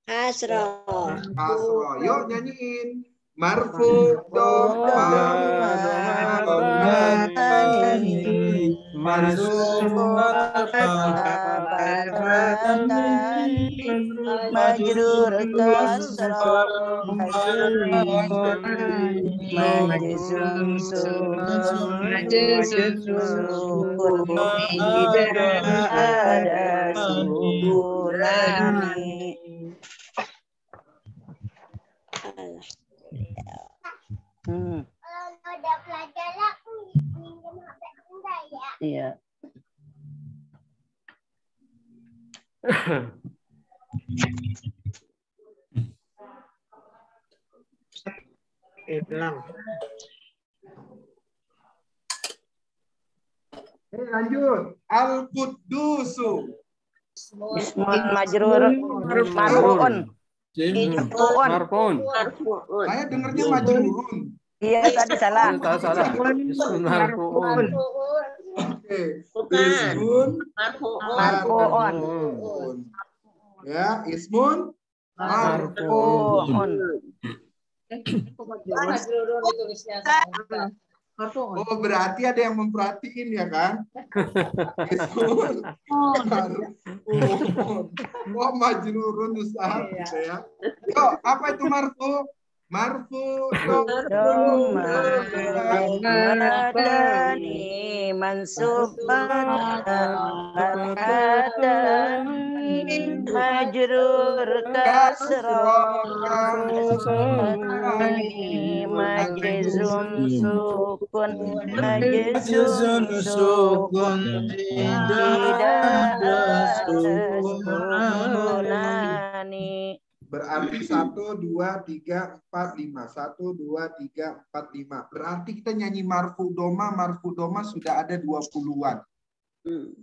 Speaker 6: Kasro.
Speaker 3: Kasro. Yuk nyanyiin. Marfu dhamma
Speaker 11: Majrur kasro majzum sukun tidak ada sukunani.
Speaker 4: Udah belajar aku minjem HP Bunda ya.
Speaker 11: Iya.
Speaker 3: Lanjut. Al-Quddusu.
Speaker 11: Ismun majrur marfu'un.
Speaker 14: Marfu'un.
Speaker 3: Saya dengarnya majrurun.
Speaker 11: Iya, tadi salah.
Speaker 14: Salah. Ismun marfu'un.
Speaker 3: Oke.
Speaker 4: Bukan.
Speaker 3: Ismun
Speaker 11: Marfu'un.
Speaker 3: Ya, ismun
Speaker 11: Marfu'un.
Speaker 3: Oh, berarti ada yang memperhatiin ya kan? Ismun marfu'un. Oh, majrurun Ustaz gitu ya. Yuk, apa itu marfu? Marfu
Speaker 11: Madani mansubatan majrur kasro majzum sukun tidak ada sukunani.
Speaker 3: Berarti 1, 2, 3, 4, 5. 1, 2, 3, 4, 5. Berarti kita nyanyi marfu doma sudah ada 20-an.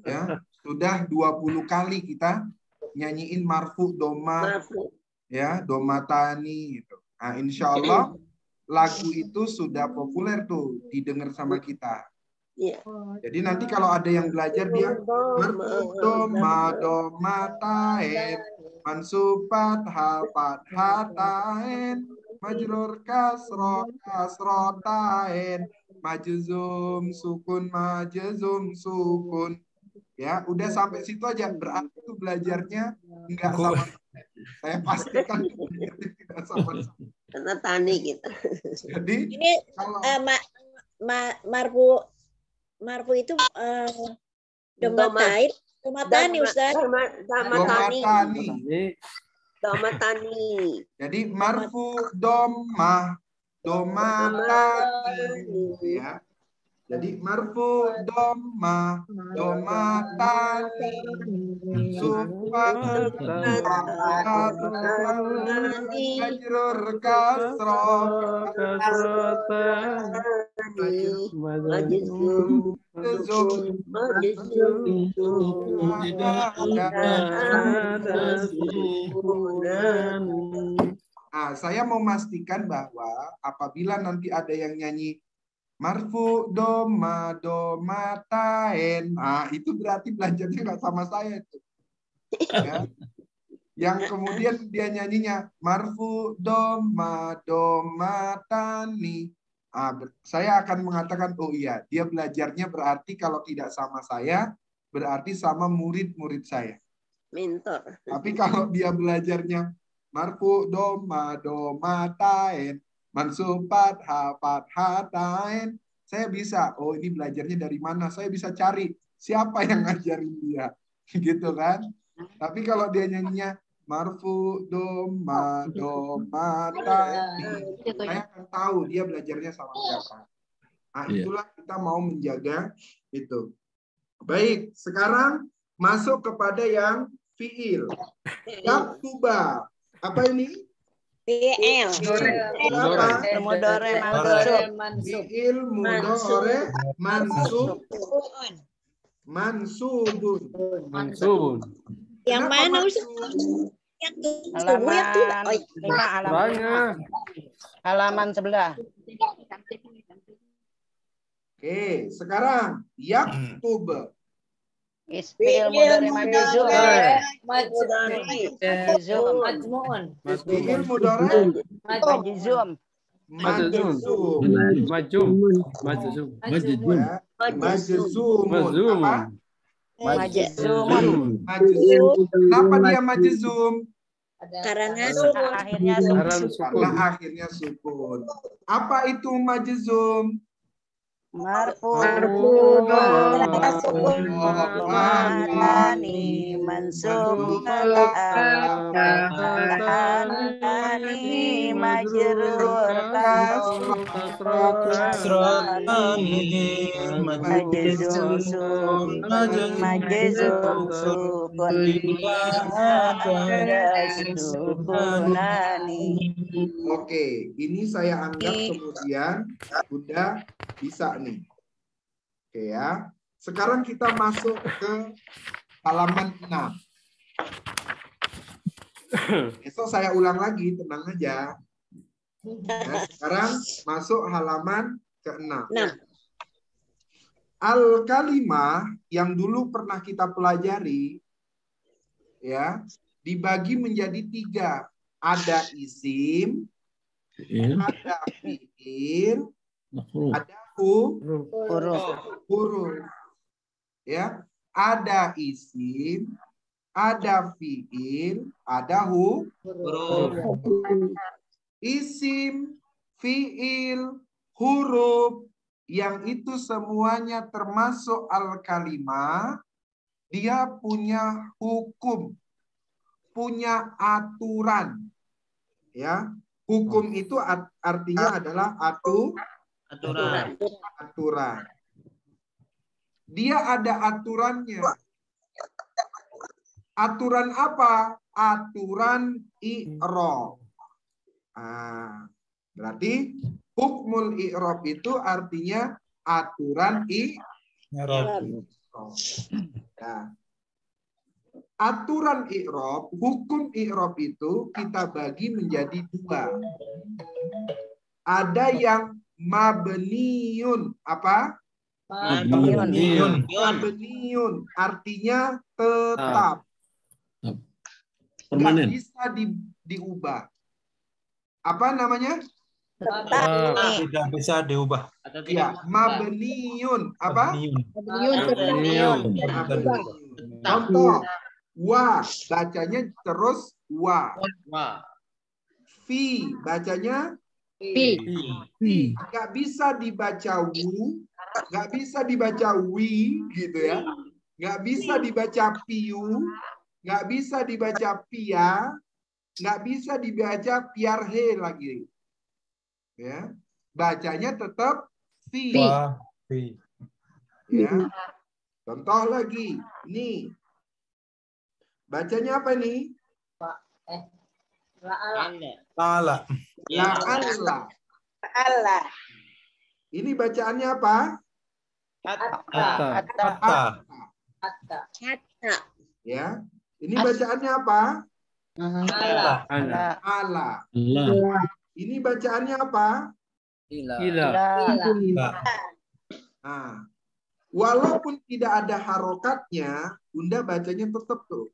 Speaker 3: Ya, sudah 20 kali kita nyanyiin marfu doma. Ya, domatani gitu. Nah, insya Allah lagu itu sudah populer tuh didengar sama kita. Jadi nanti kalau ada yang belajar dia marfu domataen mansubat hatain majrur kasrotain majzum sukun ya udah sampai situ aja berarti itu belajarnya enggak sama saya pastikan tidak sama
Speaker 4: karena tani kita.
Speaker 3: Jadi
Speaker 6: ini
Speaker 3: kalau
Speaker 6: marfu itu domatani Ustaz.
Speaker 4: Domatani.
Speaker 3: Jadi marfu domatani ya. Jadi marfu domatani majrur saya mau memastikan bahwa apabila nanti ada yang nyanyi marfu domatain, itu berarti belajarnya nggak sama saya itu. Ya. Yang kemudian dia nyanyinya marfu domatani. Saya akan mengatakan oh iya, dia belajarnya berarti kalau tidak sama saya, berarti sama murid-murid saya.
Speaker 4: Mentor.
Speaker 3: Tapi kalau dia belajarnya marfu domatain, mansubat hatain, saya bisa, oh ini belajarnya dari mana? Saya bisa cari siapa yang ngajarin dia, gitu kan? Tapi kalau dia nyanyinya marfu domatani, saya akan tahu dia belajarnya sama siapa. Nah, itulah kita mau menjaga itu. Baik, sekarang masuk kepada yang fiil. Yaktuba. Apa ini?
Speaker 6: Fi'il. Mudore mansub.
Speaker 3: Fi'il mudore mansub. Mansubun.
Speaker 6: Yang mana Ustaz? Yang tunggu yang tidak. Oh,
Speaker 11: 5 halaman sebelah.
Speaker 3: Oke, sekarang yaktub.
Speaker 11: Isfi'il mudhari majzum.
Speaker 3: Fi'il mudhari
Speaker 11: majzum.
Speaker 3: Majzum. Kenapa dia majzum?
Speaker 6: Karena
Speaker 3: akhirnya sukun. Apa itu majzum?
Speaker 11: Marfu'un makani mansub al-ani majrur majzum sukun
Speaker 3: Oke, ini saya anggap kemudian sudah bisa nih. Oke ya. Sekarang kita masuk ke halaman 6. Besok saya ulang lagi, tenang aja. Nah, sekarang masuk halaman ke-6. Al-kalimah yang dulu pernah kita pelajari ya, dibagi menjadi 3. Ada isim, ada fi'il, ada huruf. Ya, ada isim, ada fi'il, ada huruf. Isim, fi'il, huruf, yang itu semuanya termasuk al-kalimah, dia punya hukum, punya aturan. Ya, hukum itu artinya adalah aturan. Dia ada aturannya. Aturan apa? Aturan i'rab. Berarti hukmul i'rab itu artinya aturan i'rab. Nah, aturan i'rab, hukum i'rab itu kita bagi menjadi 2. Ada yang mabniun, apa? Mabniun artinya tetap. Nggak bisa diubah. Apa namanya?
Speaker 8: Tidak bisa diubah.
Speaker 3: Ya, mabniun. Apa? Mabniun. Contoh, wa bacanya terus wa. Fi bacanya fi. Nggak bisa dibaca wu, nggak bisa dibaca wi, gitu ya. Nggak bisa dibaca piu, nggak bisa dibaca pia, nggak bisa dibaca piarhe lagi. Ya, bacanya tetap fi. Ya. Contoh lagi, nih. Bacanya apa nih?
Speaker 8: La'ala.
Speaker 3: La'ala. Ini bacaannya apa?
Speaker 8: Hatta.
Speaker 3: Ya. Ini bacaannya apa? Ala. Ini bacaannya apa? Nah, walaupun tidak ada harokatnya, Bunda bacanya tetap tuh.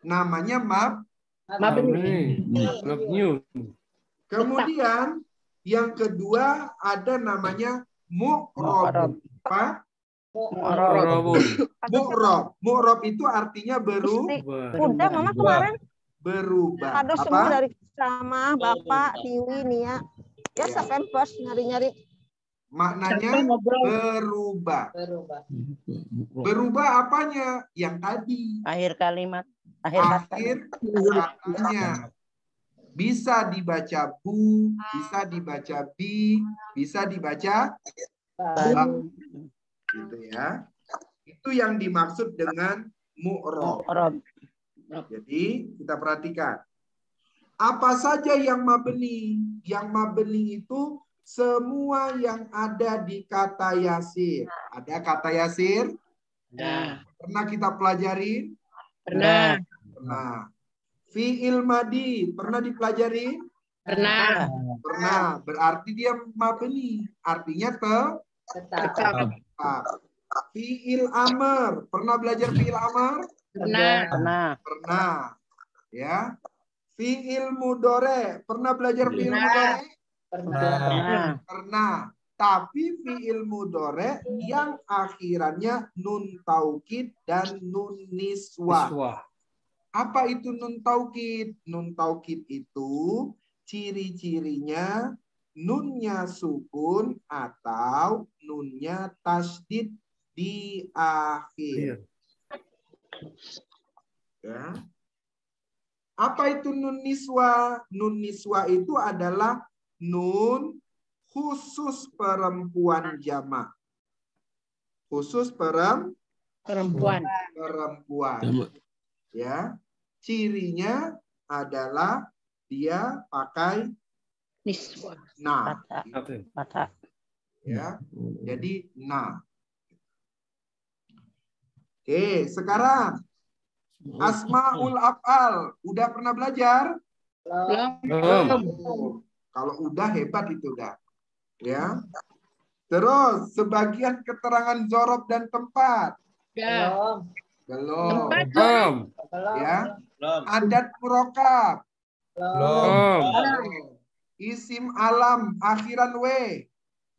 Speaker 3: Namanya mabni. Kemudian yang kedua ada namanya mu'rab. Apa? Mu'rab itu artinya
Speaker 6: Udah Mama kemarin
Speaker 3: berubah.
Speaker 6: kado semua dari sama Bapak Tiwi nih ya. Ya sampai pas nyari-nyari.
Speaker 3: Maknanya berubah. Berubah apanya? Yang tadi.
Speaker 11: Akhir kalimat.
Speaker 3: Akhir katanya. Bisa dibaca bu, bisa dibaca bi, bisa dibaca ba. Gitu ya. Itu yang dimaksud dengan mu'rab. Jadi kita perhatikan. Apa saja yang mabni? Yang mabni itu semua yang ada di kata yasir. Ada kata yasir?
Speaker 5: Nah.
Speaker 3: Pernah kita pelajari?
Speaker 5: Pernah.
Speaker 3: Pernah. Fi'il madi pernah dipelajari?
Speaker 5: Pernah.
Speaker 3: Pernah. Berarti dia mabni. Artinya tetap. Fi'il amr. Pernah belajar fi'il amr?
Speaker 5: Pernah.
Speaker 3: Pernah. Ya. Fi'il mudore. Pernah belajar fi'il mudore? Pernah. Tapi fi'il mudore yang akhirannya nun taukid dan nun niswah. Apa itu nun taukid? Nun taukid itu ciri-cirinya nunnya sukun atau nunnya tasdid di akhir. Ya. Apa itu nun niswa? Nun niswa itu adalah nun khusus perempuan jamak. Khusus perempuan. Ya. Cirinya adalah dia pakai
Speaker 5: Niswa.
Speaker 3: nah.
Speaker 5: Mata.
Speaker 3: Ya. Jadi nah. Oke, sekarang Asmaul Af'al. Udah pernah belajar? Belum. Kalau udah hebat itu udah. Ya. Terus sebagian keterangan zorob dan tempat. Belum. Ya. Adat murokab.
Speaker 8: Belum.
Speaker 3: Isim alam akhiran w.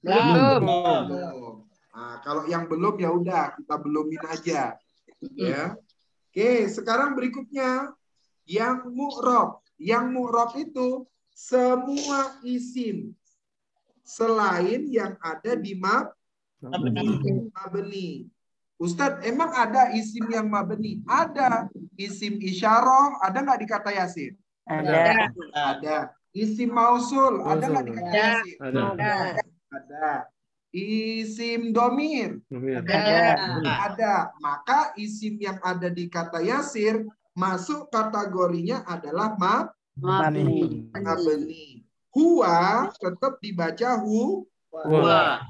Speaker 8: Belum.
Speaker 3: Nah, kalau yang belum ya udah kita belumin aja. Ya. Oke, sekarang berikutnya yang mu'rob. Yang mu'rob itu semua isim selain yang ada di mabni. Ustadz, emang ada isim yang mabni? Ada. Isim isyarah ada nggak di kata yasin? Ada. Isim mausul ada nggak di kata yasin? Ada. Isim domir ada. Maka isim yang ada di kata yasir masuk kategorinya adalah mabni. Huwa tetap dibaca huwa.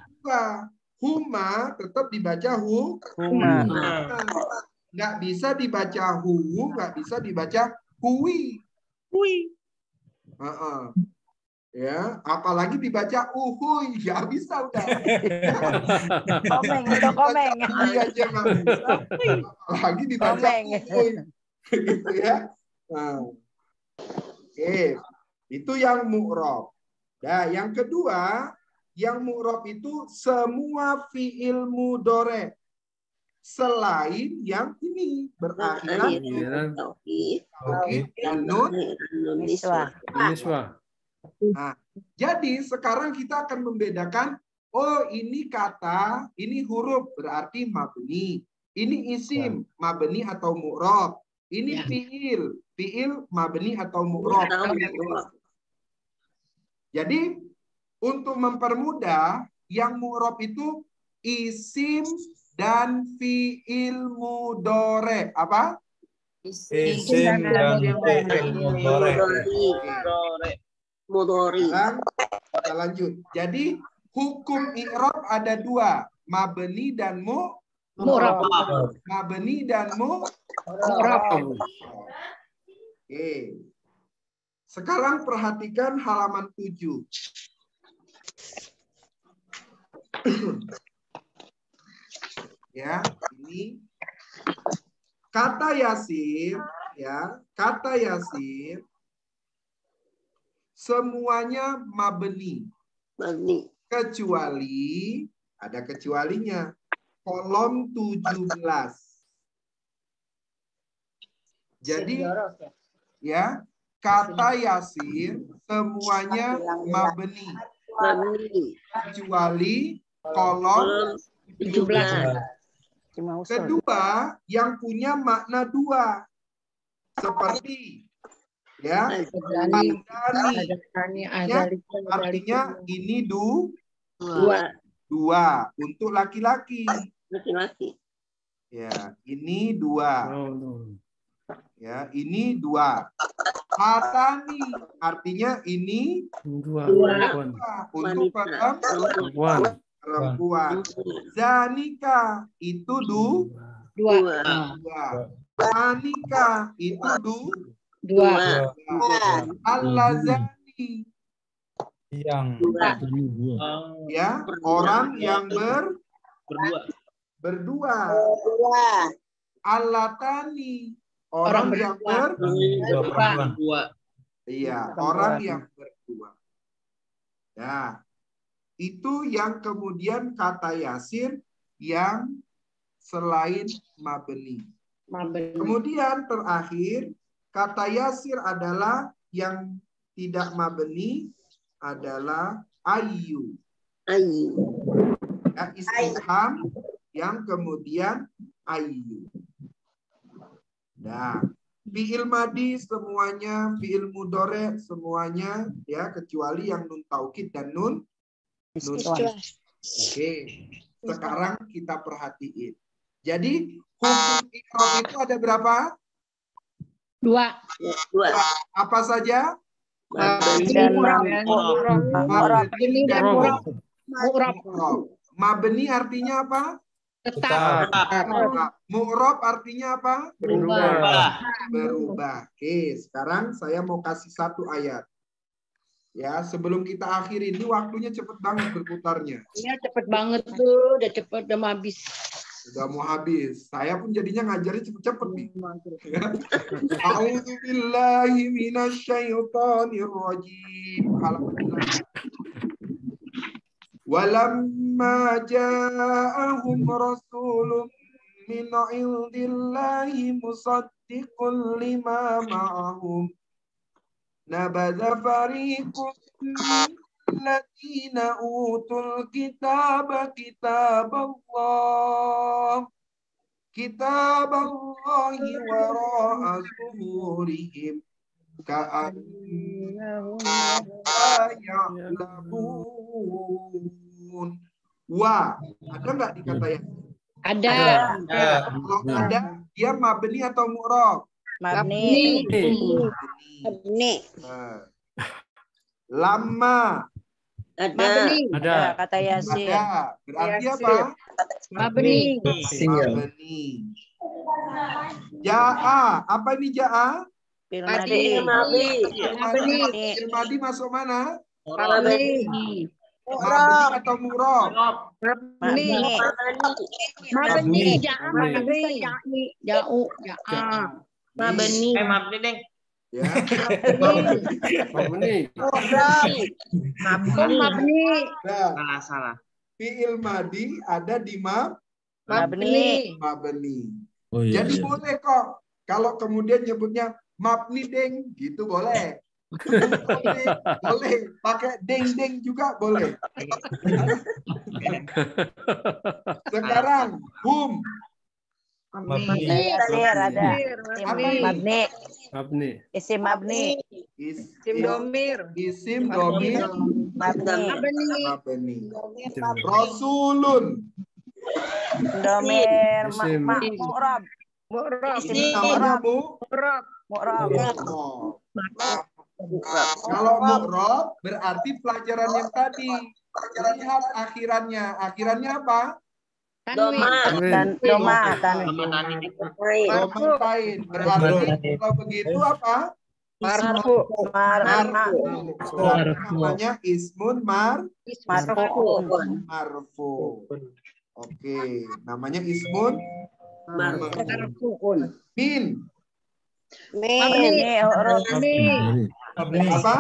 Speaker 3: Huma tetap dibaca huma. Nggak bisa dibaca nggak bisa dibaca huwi. Ya, apalagi dibaca uhuy, ya bisa udah.
Speaker 6: Komeng.
Speaker 3: Aja nggak bisa. Apalagi dibaca uhuy, gitu ya. Nah. Oke, itu yang mu'rob. Nah, yang kedua, yang mu'rob itu semua fi'il mudore selain yang ini berakhiran nun niswah. Nah, jadi sekarang kita akan membedakan, oh ini kata, ini huruf berarti mabni, ini isim mabni atau mu'rob, ini fi'il mabni atau mu'rob. Jadi untuk mempermudah, yang mu'rob itu isim dan fi'il mudore. Apa?
Speaker 8: Isim dan fi'il mudore.
Speaker 3: Sekarang kita lanjut. Jadi hukum i'rab ada dua, mabni dan mu'rab. Mabni dan mu'rab. Oke. Sekarang perhatikan halaman 7. Ya, ini kata yasir, ya, kata yasir semuanya mabni. Kecuali, ada kecualinya, kolom 17. Jadi, ya, kata yasir semuanya mabni. Kecuali kolom 17. Kedua, yang punya makna dua. Seperti ya, artinya ini dua untuk laki-laki. Ya, ini dua. Ya, ini dua. Hatani artinya ini
Speaker 14: Dua.
Speaker 3: untuk perempuan. Zanika itu dua. Anika itu dua. Allazani
Speaker 8: yang
Speaker 3: ya orang yang berdua. Allatani orang yang berdua. Iya, orang yang berdua. Nah, itu yang kemudian kata yasir yang selain mabni. Kemudian terakhir kata yasir adalah yang tidak mabni adalah ayu. Ya, istifham yang kemudian ayu. Nah, fi'il madi semuanya, fi'il mudhari semuanya ya kecuali yang nun taukid dan nun. Oke. Sekarang kita perhatiin. Jadi hukum i'rab itu ada berapa? Dua. Apa saja? Mabni artinya apa? Tetap. Mu'rab artinya apa? Berubah. Oke, sekarang saya mau kasih satu ayat. Ya, sebelum kita akhiri ini waktunya cepet banget berputarnya.
Speaker 11: Iya, cepet banget tuh, udah cepet, udah mau habis.
Speaker 3: Udah mau habis. Saya pun jadinya ngajarnya cepet-cepet nih. A'udzubillahi minasyaitonir rajim. Walamma ja'ahum rasulun min 'indillahi musaddiqun lima ma'ahum nabadha fariqun alladziina utul kitaba kitaballahi wara'a zuhurihim ka'annahum la ya'lamun. Wa, ada nggak di kata yang?
Speaker 11: Ada.
Speaker 3: Kalau ada, dia mabni atau mu'rab?
Speaker 11: Mabni.
Speaker 3: Lama.
Speaker 11: Ada. Kata Yasin.
Speaker 3: Ada. Berarti apa?
Speaker 11: Mabni.
Speaker 3: Ja'a. Apa ini ja'a?
Speaker 11: Mabni.
Speaker 3: Mabni masuk mana?
Speaker 11: Mabni.
Speaker 3: Mabni atau mu'rab?
Speaker 11: Mabni. Ja'a. Ja'u. Ja'a. Mabni.
Speaker 8: Mabni deng.
Speaker 3: Ya.
Speaker 14: Mabni.
Speaker 11: Mabni.
Speaker 8: Salah.
Speaker 3: Fi'il madi ada di
Speaker 11: Mabni.
Speaker 3: Oh, iya, jadi boleh kok kalau kemudian nyebutnya mabni deng gitu boleh. Boleh pakai deng juga boleh. Sekarang hum
Speaker 11: Mabni. Isim mabni.
Speaker 3: Isim domir. Mabni. Rasulun.
Speaker 11: Domir mu'rab. Mu'rab.
Speaker 3: Kalau mu'rab berarti pelajaran yang tadi. Lihat akhirannya. Akhirannya apa?
Speaker 11: Tanwin.
Speaker 3: Berarti kalau begitu apa? Marfu. Namanya ismun marfu. Oke, namanya ismun marfu. Min. Apa?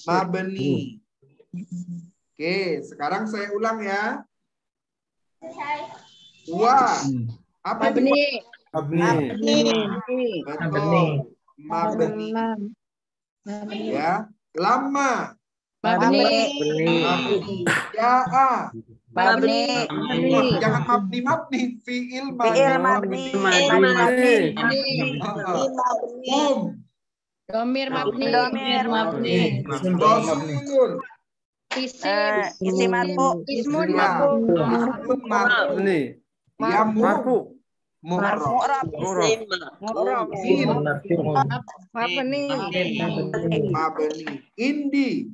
Speaker 3: Mabni. Oke, sekarang saya ulang ya. Wa. Apa ini? Betul. Mabni. Ya. Lama.
Speaker 11: Mabni.
Speaker 3: Ja'a.
Speaker 11: Mabni.
Speaker 3: Jangan mabni. Fi'il
Speaker 11: mabni. Domir mabni.
Speaker 3: Rasulun.
Speaker 11: Isim marfu. Ismun marfu.
Speaker 3: Marfu. Mu'rab.
Speaker 1: Mabni.
Speaker 3: Indi.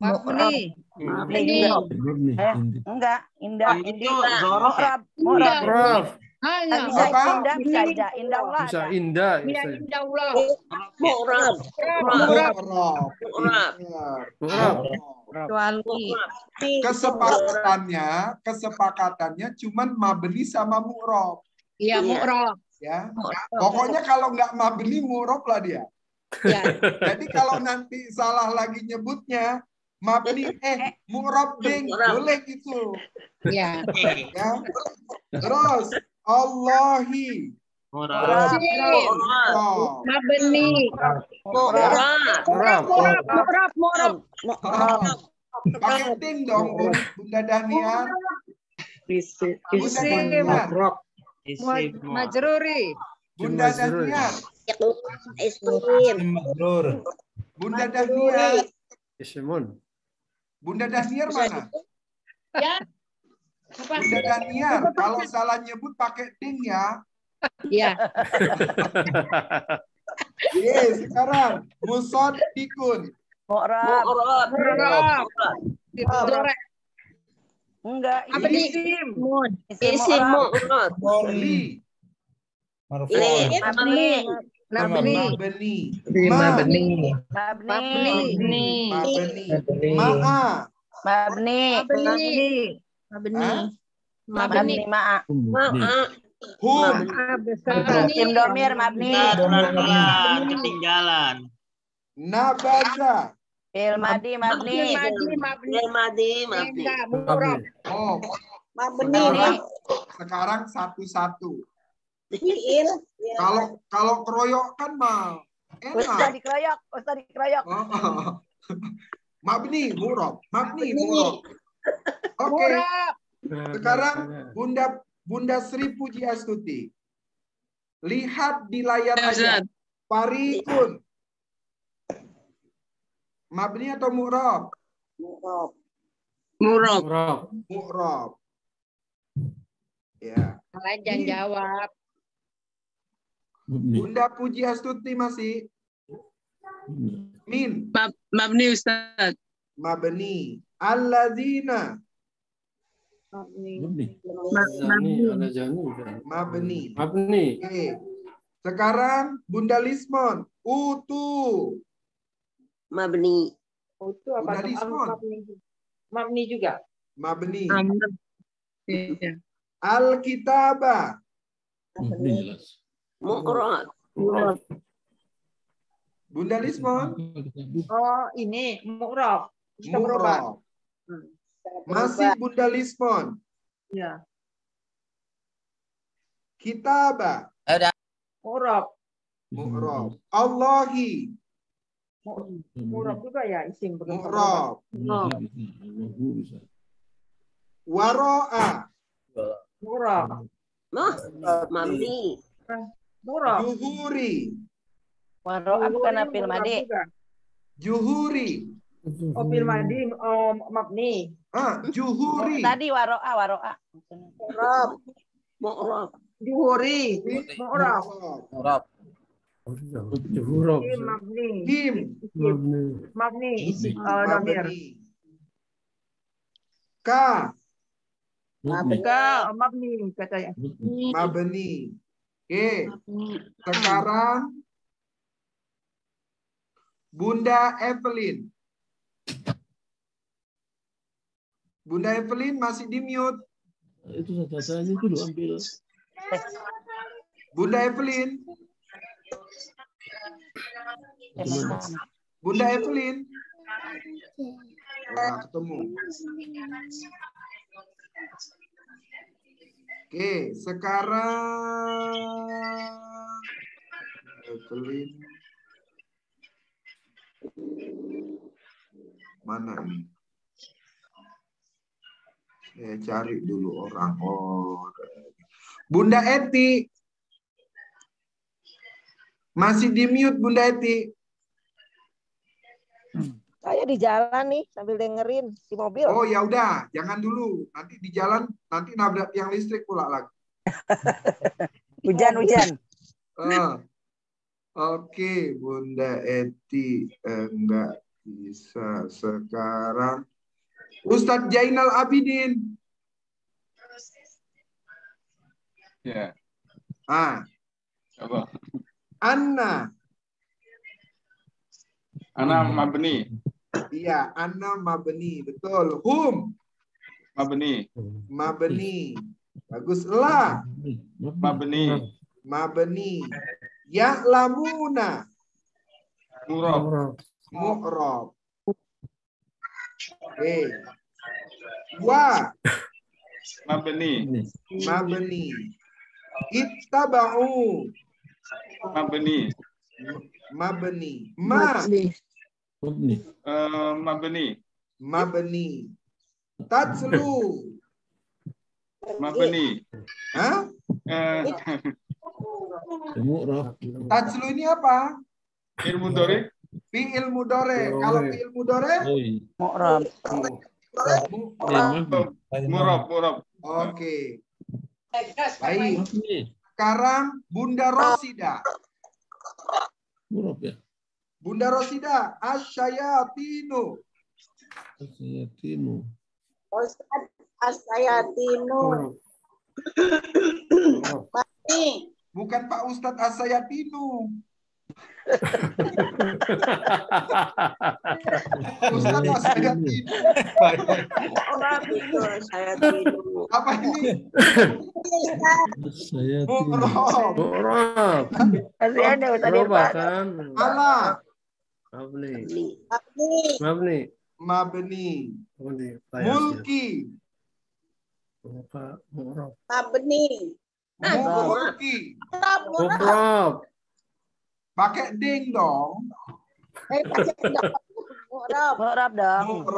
Speaker 1: Mabni.
Speaker 11: Enggak, indah. Indi.
Speaker 9: Mu'rab.
Speaker 11: Mu'rab.
Speaker 1: Hanya.
Speaker 11: Bisa indah, bisa indah. Indah Allah
Speaker 14: Bisa
Speaker 11: ada.
Speaker 14: indah.
Speaker 1: Ya
Speaker 14: Bisa.
Speaker 1: indah Allah.
Speaker 3: Mu'rab. Kesepakatannya cuman mabni sama mu'rab.
Speaker 1: Iya, mu'rab.
Speaker 3: Ya. Pokoknya kalau nggak mabni mu'rab lah dia.
Speaker 1: Ya.
Speaker 3: Jadi kalau nanti salah lagi nyebutnya mabni mu'rab ding, boleh gitu.
Speaker 1: Ya.
Speaker 3: Ya. Terus Allahi.
Speaker 1: Mabni. Mu'rab.
Speaker 3: Pakai ting dong, Bunda Dahniar.
Speaker 1: Isim. Majruri.
Speaker 3: Bunda Dahniar. Bunda Dahniar.
Speaker 14: Ismun.
Speaker 3: Bunda Dahniar mana?
Speaker 1: Ya.
Speaker 3: Bunda Dahniar, kalau salah nyebut pakai ting ya.
Speaker 1: Iya.
Speaker 3: Sekarang musod dikun.
Speaker 11: Mu'rab. Enggak.
Speaker 1: Isim.
Speaker 11: Isim mu'rab.
Speaker 3: Li.
Speaker 11: Mabni.
Speaker 3: Hum.
Speaker 11: Isim domir mabni.
Speaker 9: Ketinggalan.
Speaker 3: Nabaza.
Speaker 11: Fil madi mabni.
Speaker 3: Oh. Sekarang satu-satu. Kalau keroyok kan mah
Speaker 11: Ustaz
Speaker 3: enak.
Speaker 11: dikeroyok.
Speaker 3: Mabni, mu'rab. Oke. Sekarang Bunda Sri Pujiastuti. Lihat di layar aja. Parikun. Mabni atau mu'rab? Mu'rab. Ya.
Speaker 1: Kalian jangan jawab.
Speaker 3: Bunda Pujiastuti masih. Min.
Speaker 10: Mabni Ustaz.
Speaker 3: Mabni. Alladzina. Mabni. Oke. Sekarang Bunda Lismon. Utu.
Speaker 1: Mabni. Utu apa?
Speaker 3: Bunda Lismon.
Speaker 1: Mabni juga.
Speaker 3: Mabni.
Speaker 10: Iya.
Speaker 3: Al-Kitabah.
Speaker 1: Mu'rab.
Speaker 3: Bunda Lismon.
Speaker 1: Oh, ini mu'rab.
Speaker 3: Mu'rab. Masih Bunda Lismon.
Speaker 1: Ya.
Speaker 3: Kitabah.
Speaker 1: Mu'rab.
Speaker 3: Allahi.
Speaker 1: Mu'rab juga ya isim.
Speaker 3: Mu'rab. Waro'a.
Speaker 1: Mu'rab.
Speaker 11: Mabni.
Speaker 1: Mu'rab.
Speaker 3: Juhuri.
Speaker 11: Waro'a bukan fil madi.
Speaker 3: Juhuri.
Speaker 1: Oh, fil madi mabni.
Speaker 3: Juhuri.
Speaker 11: Tadi waro'a.
Speaker 1: Mu'rab. Juhuri. Mu'rab. Mabni isim domir.
Speaker 3: Ka.
Speaker 1: Mabni katanya.
Speaker 3: Mabni. Oke. Sekarang Bunda Evelyn. Bunda Evelyn masih di mute.
Speaker 7: Itu datanya itu lo ambil.
Speaker 3: Bunda Evelyn. Bunda Evelyn. Nah, ketemu. Oke, sekarang Evelyn. Mana ini? Saya cari dulu orang. Bunda Eti. Masih di mute Bunda Eti.
Speaker 13: Saya di jalan nih sambil dengerin di mobil.
Speaker 3: Oh ya udah, jangan dulu. Nanti di jalan nanti nabrak tiang listrik pula lagi.
Speaker 11: Hujan.
Speaker 3: Oke, Bunda Eti enggak bisa sekarang. Ustadz Jainal Abidin.
Speaker 2: Ya.
Speaker 3: Coba. Anna
Speaker 2: mabni.
Speaker 3: Iya, Anna mabni, betul. Hum
Speaker 2: Mabni.
Speaker 3: Bagus. La mabni. Ya'lamuna mu'rab. Oke. Wa mabni. Ittaba'u
Speaker 2: Mabni.
Speaker 3: Mabni. Tatslu
Speaker 2: Mabni.
Speaker 3: Tatslu ini apa?
Speaker 2: Fi'il mudhari.
Speaker 3: Fi'il mudhari. Kalau fi'il mudhari?
Speaker 11: Mu'rab.
Speaker 2: Murab.
Speaker 3: Oke. Baik. Sekarang Bunda Rosida. Bunda Rosida, asyayatinu.
Speaker 6: Asayatinu.
Speaker 3: Bukan Pak Ustadz Asayatinu. Ustadz Asayatinu. Apa ini? Mu'rab. Allah. Mabni. Mulki. Mulki. Pakai ding dong.
Speaker 11: Mu'rab dong.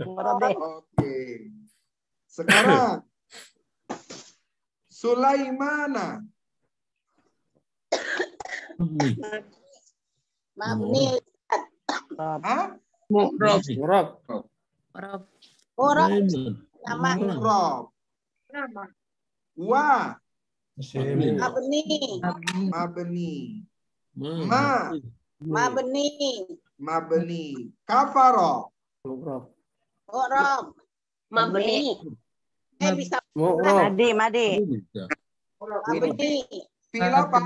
Speaker 3: Mu'rab deh. Oke. Sekarang Sulaimana.
Speaker 6: Mabni.
Speaker 14: Mu'rab.
Speaker 3: Nama. Wa.
Speaker 6: Mabni.
Speaker 3: Mabni. Kafaro.
Speaker 6: Mu'rab. Mabni. Bisa.
Speaker 11: Madi.
Speaker 6: Mabni.
Speaker 3: Fi'il apa?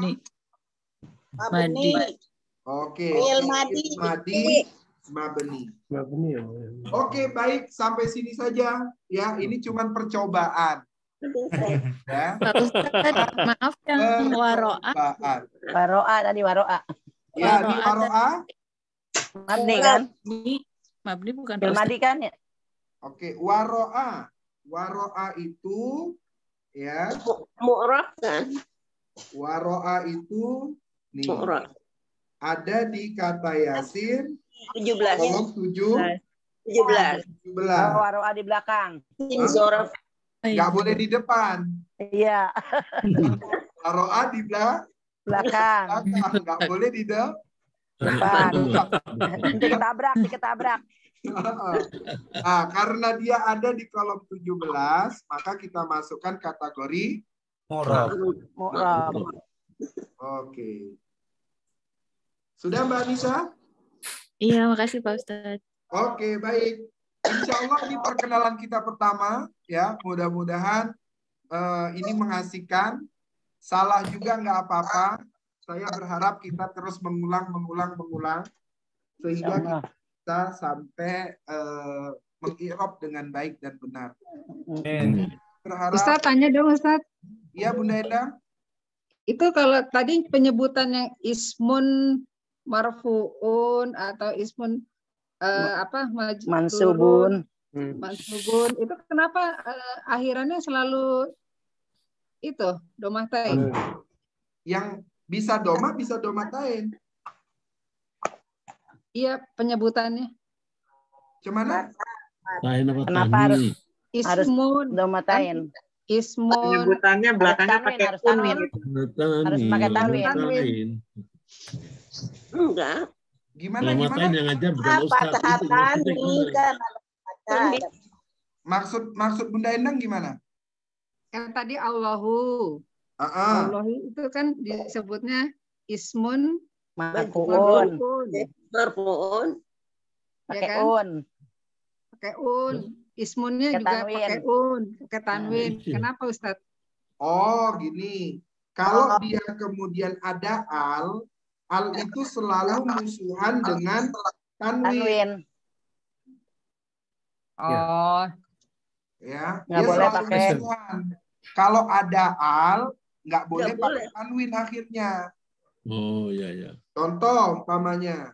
Speaker 6: Mabni.
Speaker 3: Oke.
Speaker 6: Fi'il
Speaker 3: mabni. Oke, baik, sampai sini saja ya. Ini cuman percobaan. Ya.
Speaker 10: Maaf yang waro'a.
Speaker 11: Waro'a tadi waro'a.
Speaker 3: Ya, di waro'a.
Speaker 11: Mabni kan?
Speaker 10: Mabni bukan
Speaker 11: Madi kan ya?
Speaker 3: Oke, waro'a. Waro'a itu ya.
Speaker 6: Mu'rab kan?
Speaker 3: Waro'a itu nih. Ada di kata Yasin
Speaker 6: 17.
Speaker 3: Kolom 17.
Speaker 11: Waro'a di belakang.
Speaker 3: Nggak boleh di depan.
Speaker 11: Iya.
Speaker 3: Waro'a di
Speaker 11: belakang.
Speaker 3: Nggak boleh di depan.
Speaker 11: Nanti ketabrak.
Speaker 3: Nah, karena dia ada di kolom 17, maka kita masukkan kategori
Speaker 8: Mu'rab.
Speaker 3: Oke. Sudah Mbak Anissa?
Speaker 10: Iya, makasih Pak Ustadz.
Speaker 3: Oke, baik. Insya Allah ini perkenalan kita pertama, ya. Mudah-mudahan ini mengasihkan. Salah juga nggak apa-apa. Saya berharap kita terus mengulang, sehingga kita sampai mengi'rab dengan baik dan benar. Berharap.
Speaker 15: Ustadz, tanya dong Ustadz.
Speaker 3: Iya, Bunda Endang.
Speaker 15: Itu kalau tadi penyebutan yang ismun marfuun atau ismun
Speaker 11: mansubun
Speaker 15: itu kenapa akhirannya selalu itu domah tain?
Speaker 3: Yang bisa domah tain.
Speaker 15: Iya, penyebutannya.
Speaker 3: Cuman
Speaker 11: kenapa harus domah tain?
Speaker 15: Ismun
Speaker 8: penyebutannya belakangnya pakai
Speaker 11: tanwin. Harus pakai tanwin.
Speaker 6: Enggak.
Speaker 3: Gimana?
Speaker 14: Yang ngajar bukan Ustaz.
Speaker 3: Maksud Bunda Endang gimana?
Speaker 15: Yang tadi Allahu. Allah itu kan disebutnya ismun
Speaker 11: marfuun.
Speaker 6: Marfuun.
Speaker 11: Pakai
Speaker 15: kan?
Speaker 11: un.
Speaker 15: Pakai un. Ismunnya
Speaker 11: Pakai
Speaker 15: juga
Speaker 11: tanwin.
Speaker 15: pakai un, pakai tanwin. Kenapa Ustadz?
Speaker 3: Oh, gini. Kalau dia kemudian ada al itu selalu musuhan dengan tanwin.
Speaker 15: Oh.
Speaker 3: Ya,
Speaker 11: Nggak
Speaker 3: dia
Speaker 11: boleh
Speaker 3: selalu
Speaker 11: pakai.
Speaker 3: musuhan. Kalau ada al, nggak boleh pakai tanwin akhirnya.
Speaker 14: Oh, ya, ya.
Speaker 3: Contoh umpamanya.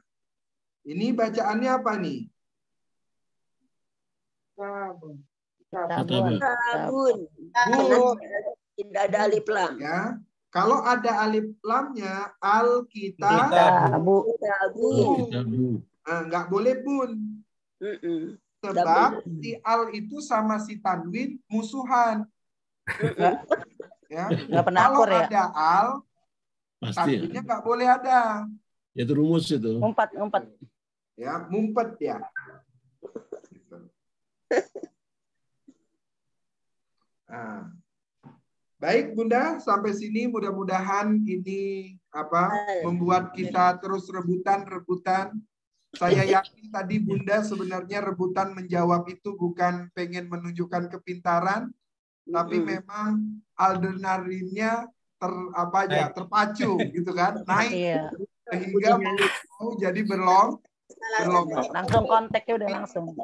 Speaker 3: Ini bacaannya apa nih?
Speaker 6: Tabun.
Speaker 3: Bun.
Speaker 6: Tidak ada alif lam.
Speaker 3: Ya. Kalau ada alif lamnya, al kita nggak boleh bun. Sebab si al itu sama si tanwin musuhan. Ya.
Speaker 11: Nggak pernah
Speaker 3: Kalau
Speaker 11: akur ya?
Speaker 3: ada al,
Speaker 14: Pasti.
Speaker 3: tanwinnya nggak boleh ada.
Speaker 14: Ya, itu rumus itu.
Speaker 11: Ngumpet.
Speaker 3: Ya, ngumpet ya. Nah. Baik Bunda, sampai sini mudah-mudahan ini membuat kita terus rebutan. Saya yakin tadi Bunda sebenarnya rebutan menjawab itu bukan pengen menunjukkan kepintaran, tapi memang adrenalinnya terpacu gitu kan, naik.
Speaker 11: Iya.
Speaker 3: Sehingga mau jadi berlomba.
Speaker 11: Langsung kontaknya udah langsung.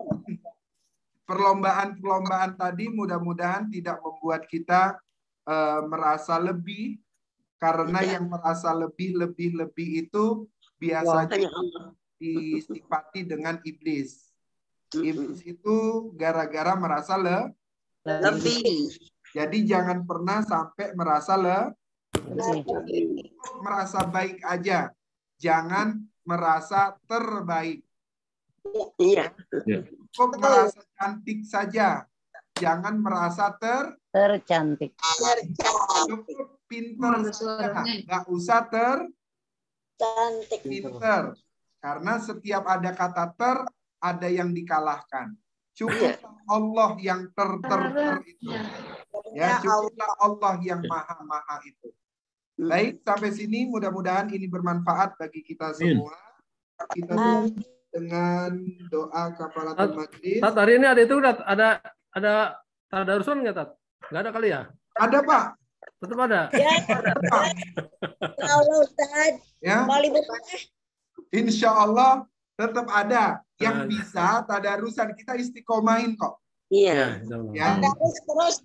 Speaker 3: Perlombaan tadi mudah-mudahan tidak membuat kita merasa lebih, karena yang merasa lebih itu biasanya disifati dengan iblis. Iblis itu gara-gara merasa lebih. Jadi jangan pernah sampai merasa merasa baik aja. Jangan merasa terbaik.
Speaker 6: Iya.
Speaker 3: Cukup merasa cantik saja. Jangan merasa
Speaker 11: tercantik.
Speaker 3: Cukup pinter saja. Nggak usah pinter. Karena setiap ada kata ada yang dikalahkan. Cukup Allah yang ter itu. Ya, cukuplah Allah yang maha itu. Baik, sampai sini mudah-mudahan ini bermanfaat bagi kita semua. Kita tutup dengan doa kafaratul majlis.
Speaker 16: Tat, hari ini ada itu ada tadarusan nggak, Tat? Nggak ada kali ya?
Speaker 3: Ada, Pak.
Speaker 16: Tetap ada.
Speaker 6: Ya. Allah Ustaz.
Speaker 3: Ya. Insya Allah tetap ada. Yang bisa tadarusan kita istiqomahin kok.
Speaker 6: Iya.
Speaker 3: Ya.
Speaker 6: Terus.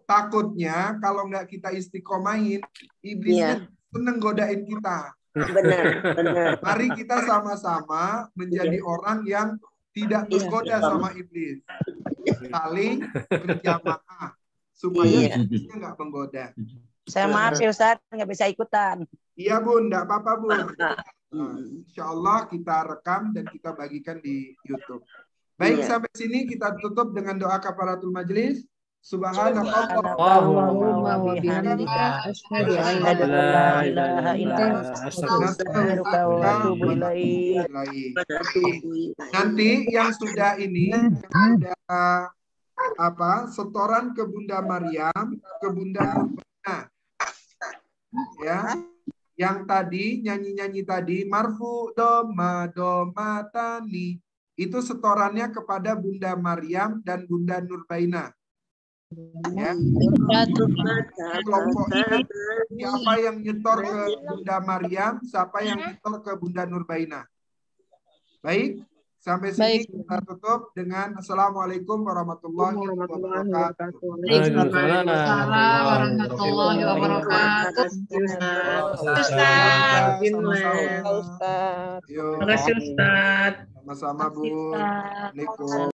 Speaker 3: Takutnya kalau nggak kita istiqomahin, iblis seneng godain kita. Benar. Mari kita sama-sama menjadi orang yang tidak tergoda sama iblis. Saling berjamaah supaya iblisnya nggak menggoda.
Speaker 11: Saya maaf ya Ustaz, nggak bisa ikutan.
Speaker 3: Iya Bun, nggak apa-apa Bun. Insya Allah kita rekam dan kita bagikan di YouTube. Baik, sampai sini kita tutup dengan doa kafaratul majlis. Subhanallah
Speaker 15: Allahumma wa bihamdika asyhadu an la ilaha illa anta astaghfiruka wa atubu ilaik.
Speaker 3: Nanti yang sudah ini ada setoran ke Bunda Maryam, ke Bunda Nurbana. Ya. Yang tadi nyanyi-nyanyi tadi marfu doma tani itu setorannya kepada Bunda Maryam dan Bunda Nurbaina. Ya. Kelompok ini siapa yang nyetor ke Bunda Maryam, siapa yang nyetor ke Bunda Nurbaina. Baik, sampai sini kita tutup dengan Assalamualaikum warahmatullahi wabarakatuh.
Speaker 15: Waalaikumsalam warahmatullahi wabarakatuh.
Speaker 3: Ustaz.
Speaker 13: Ustaz.
Speaker 3: Terima
Speaker 8: kasih Ustaz.
Speaker 3: Sama-sama Bu. Assalamualaikum.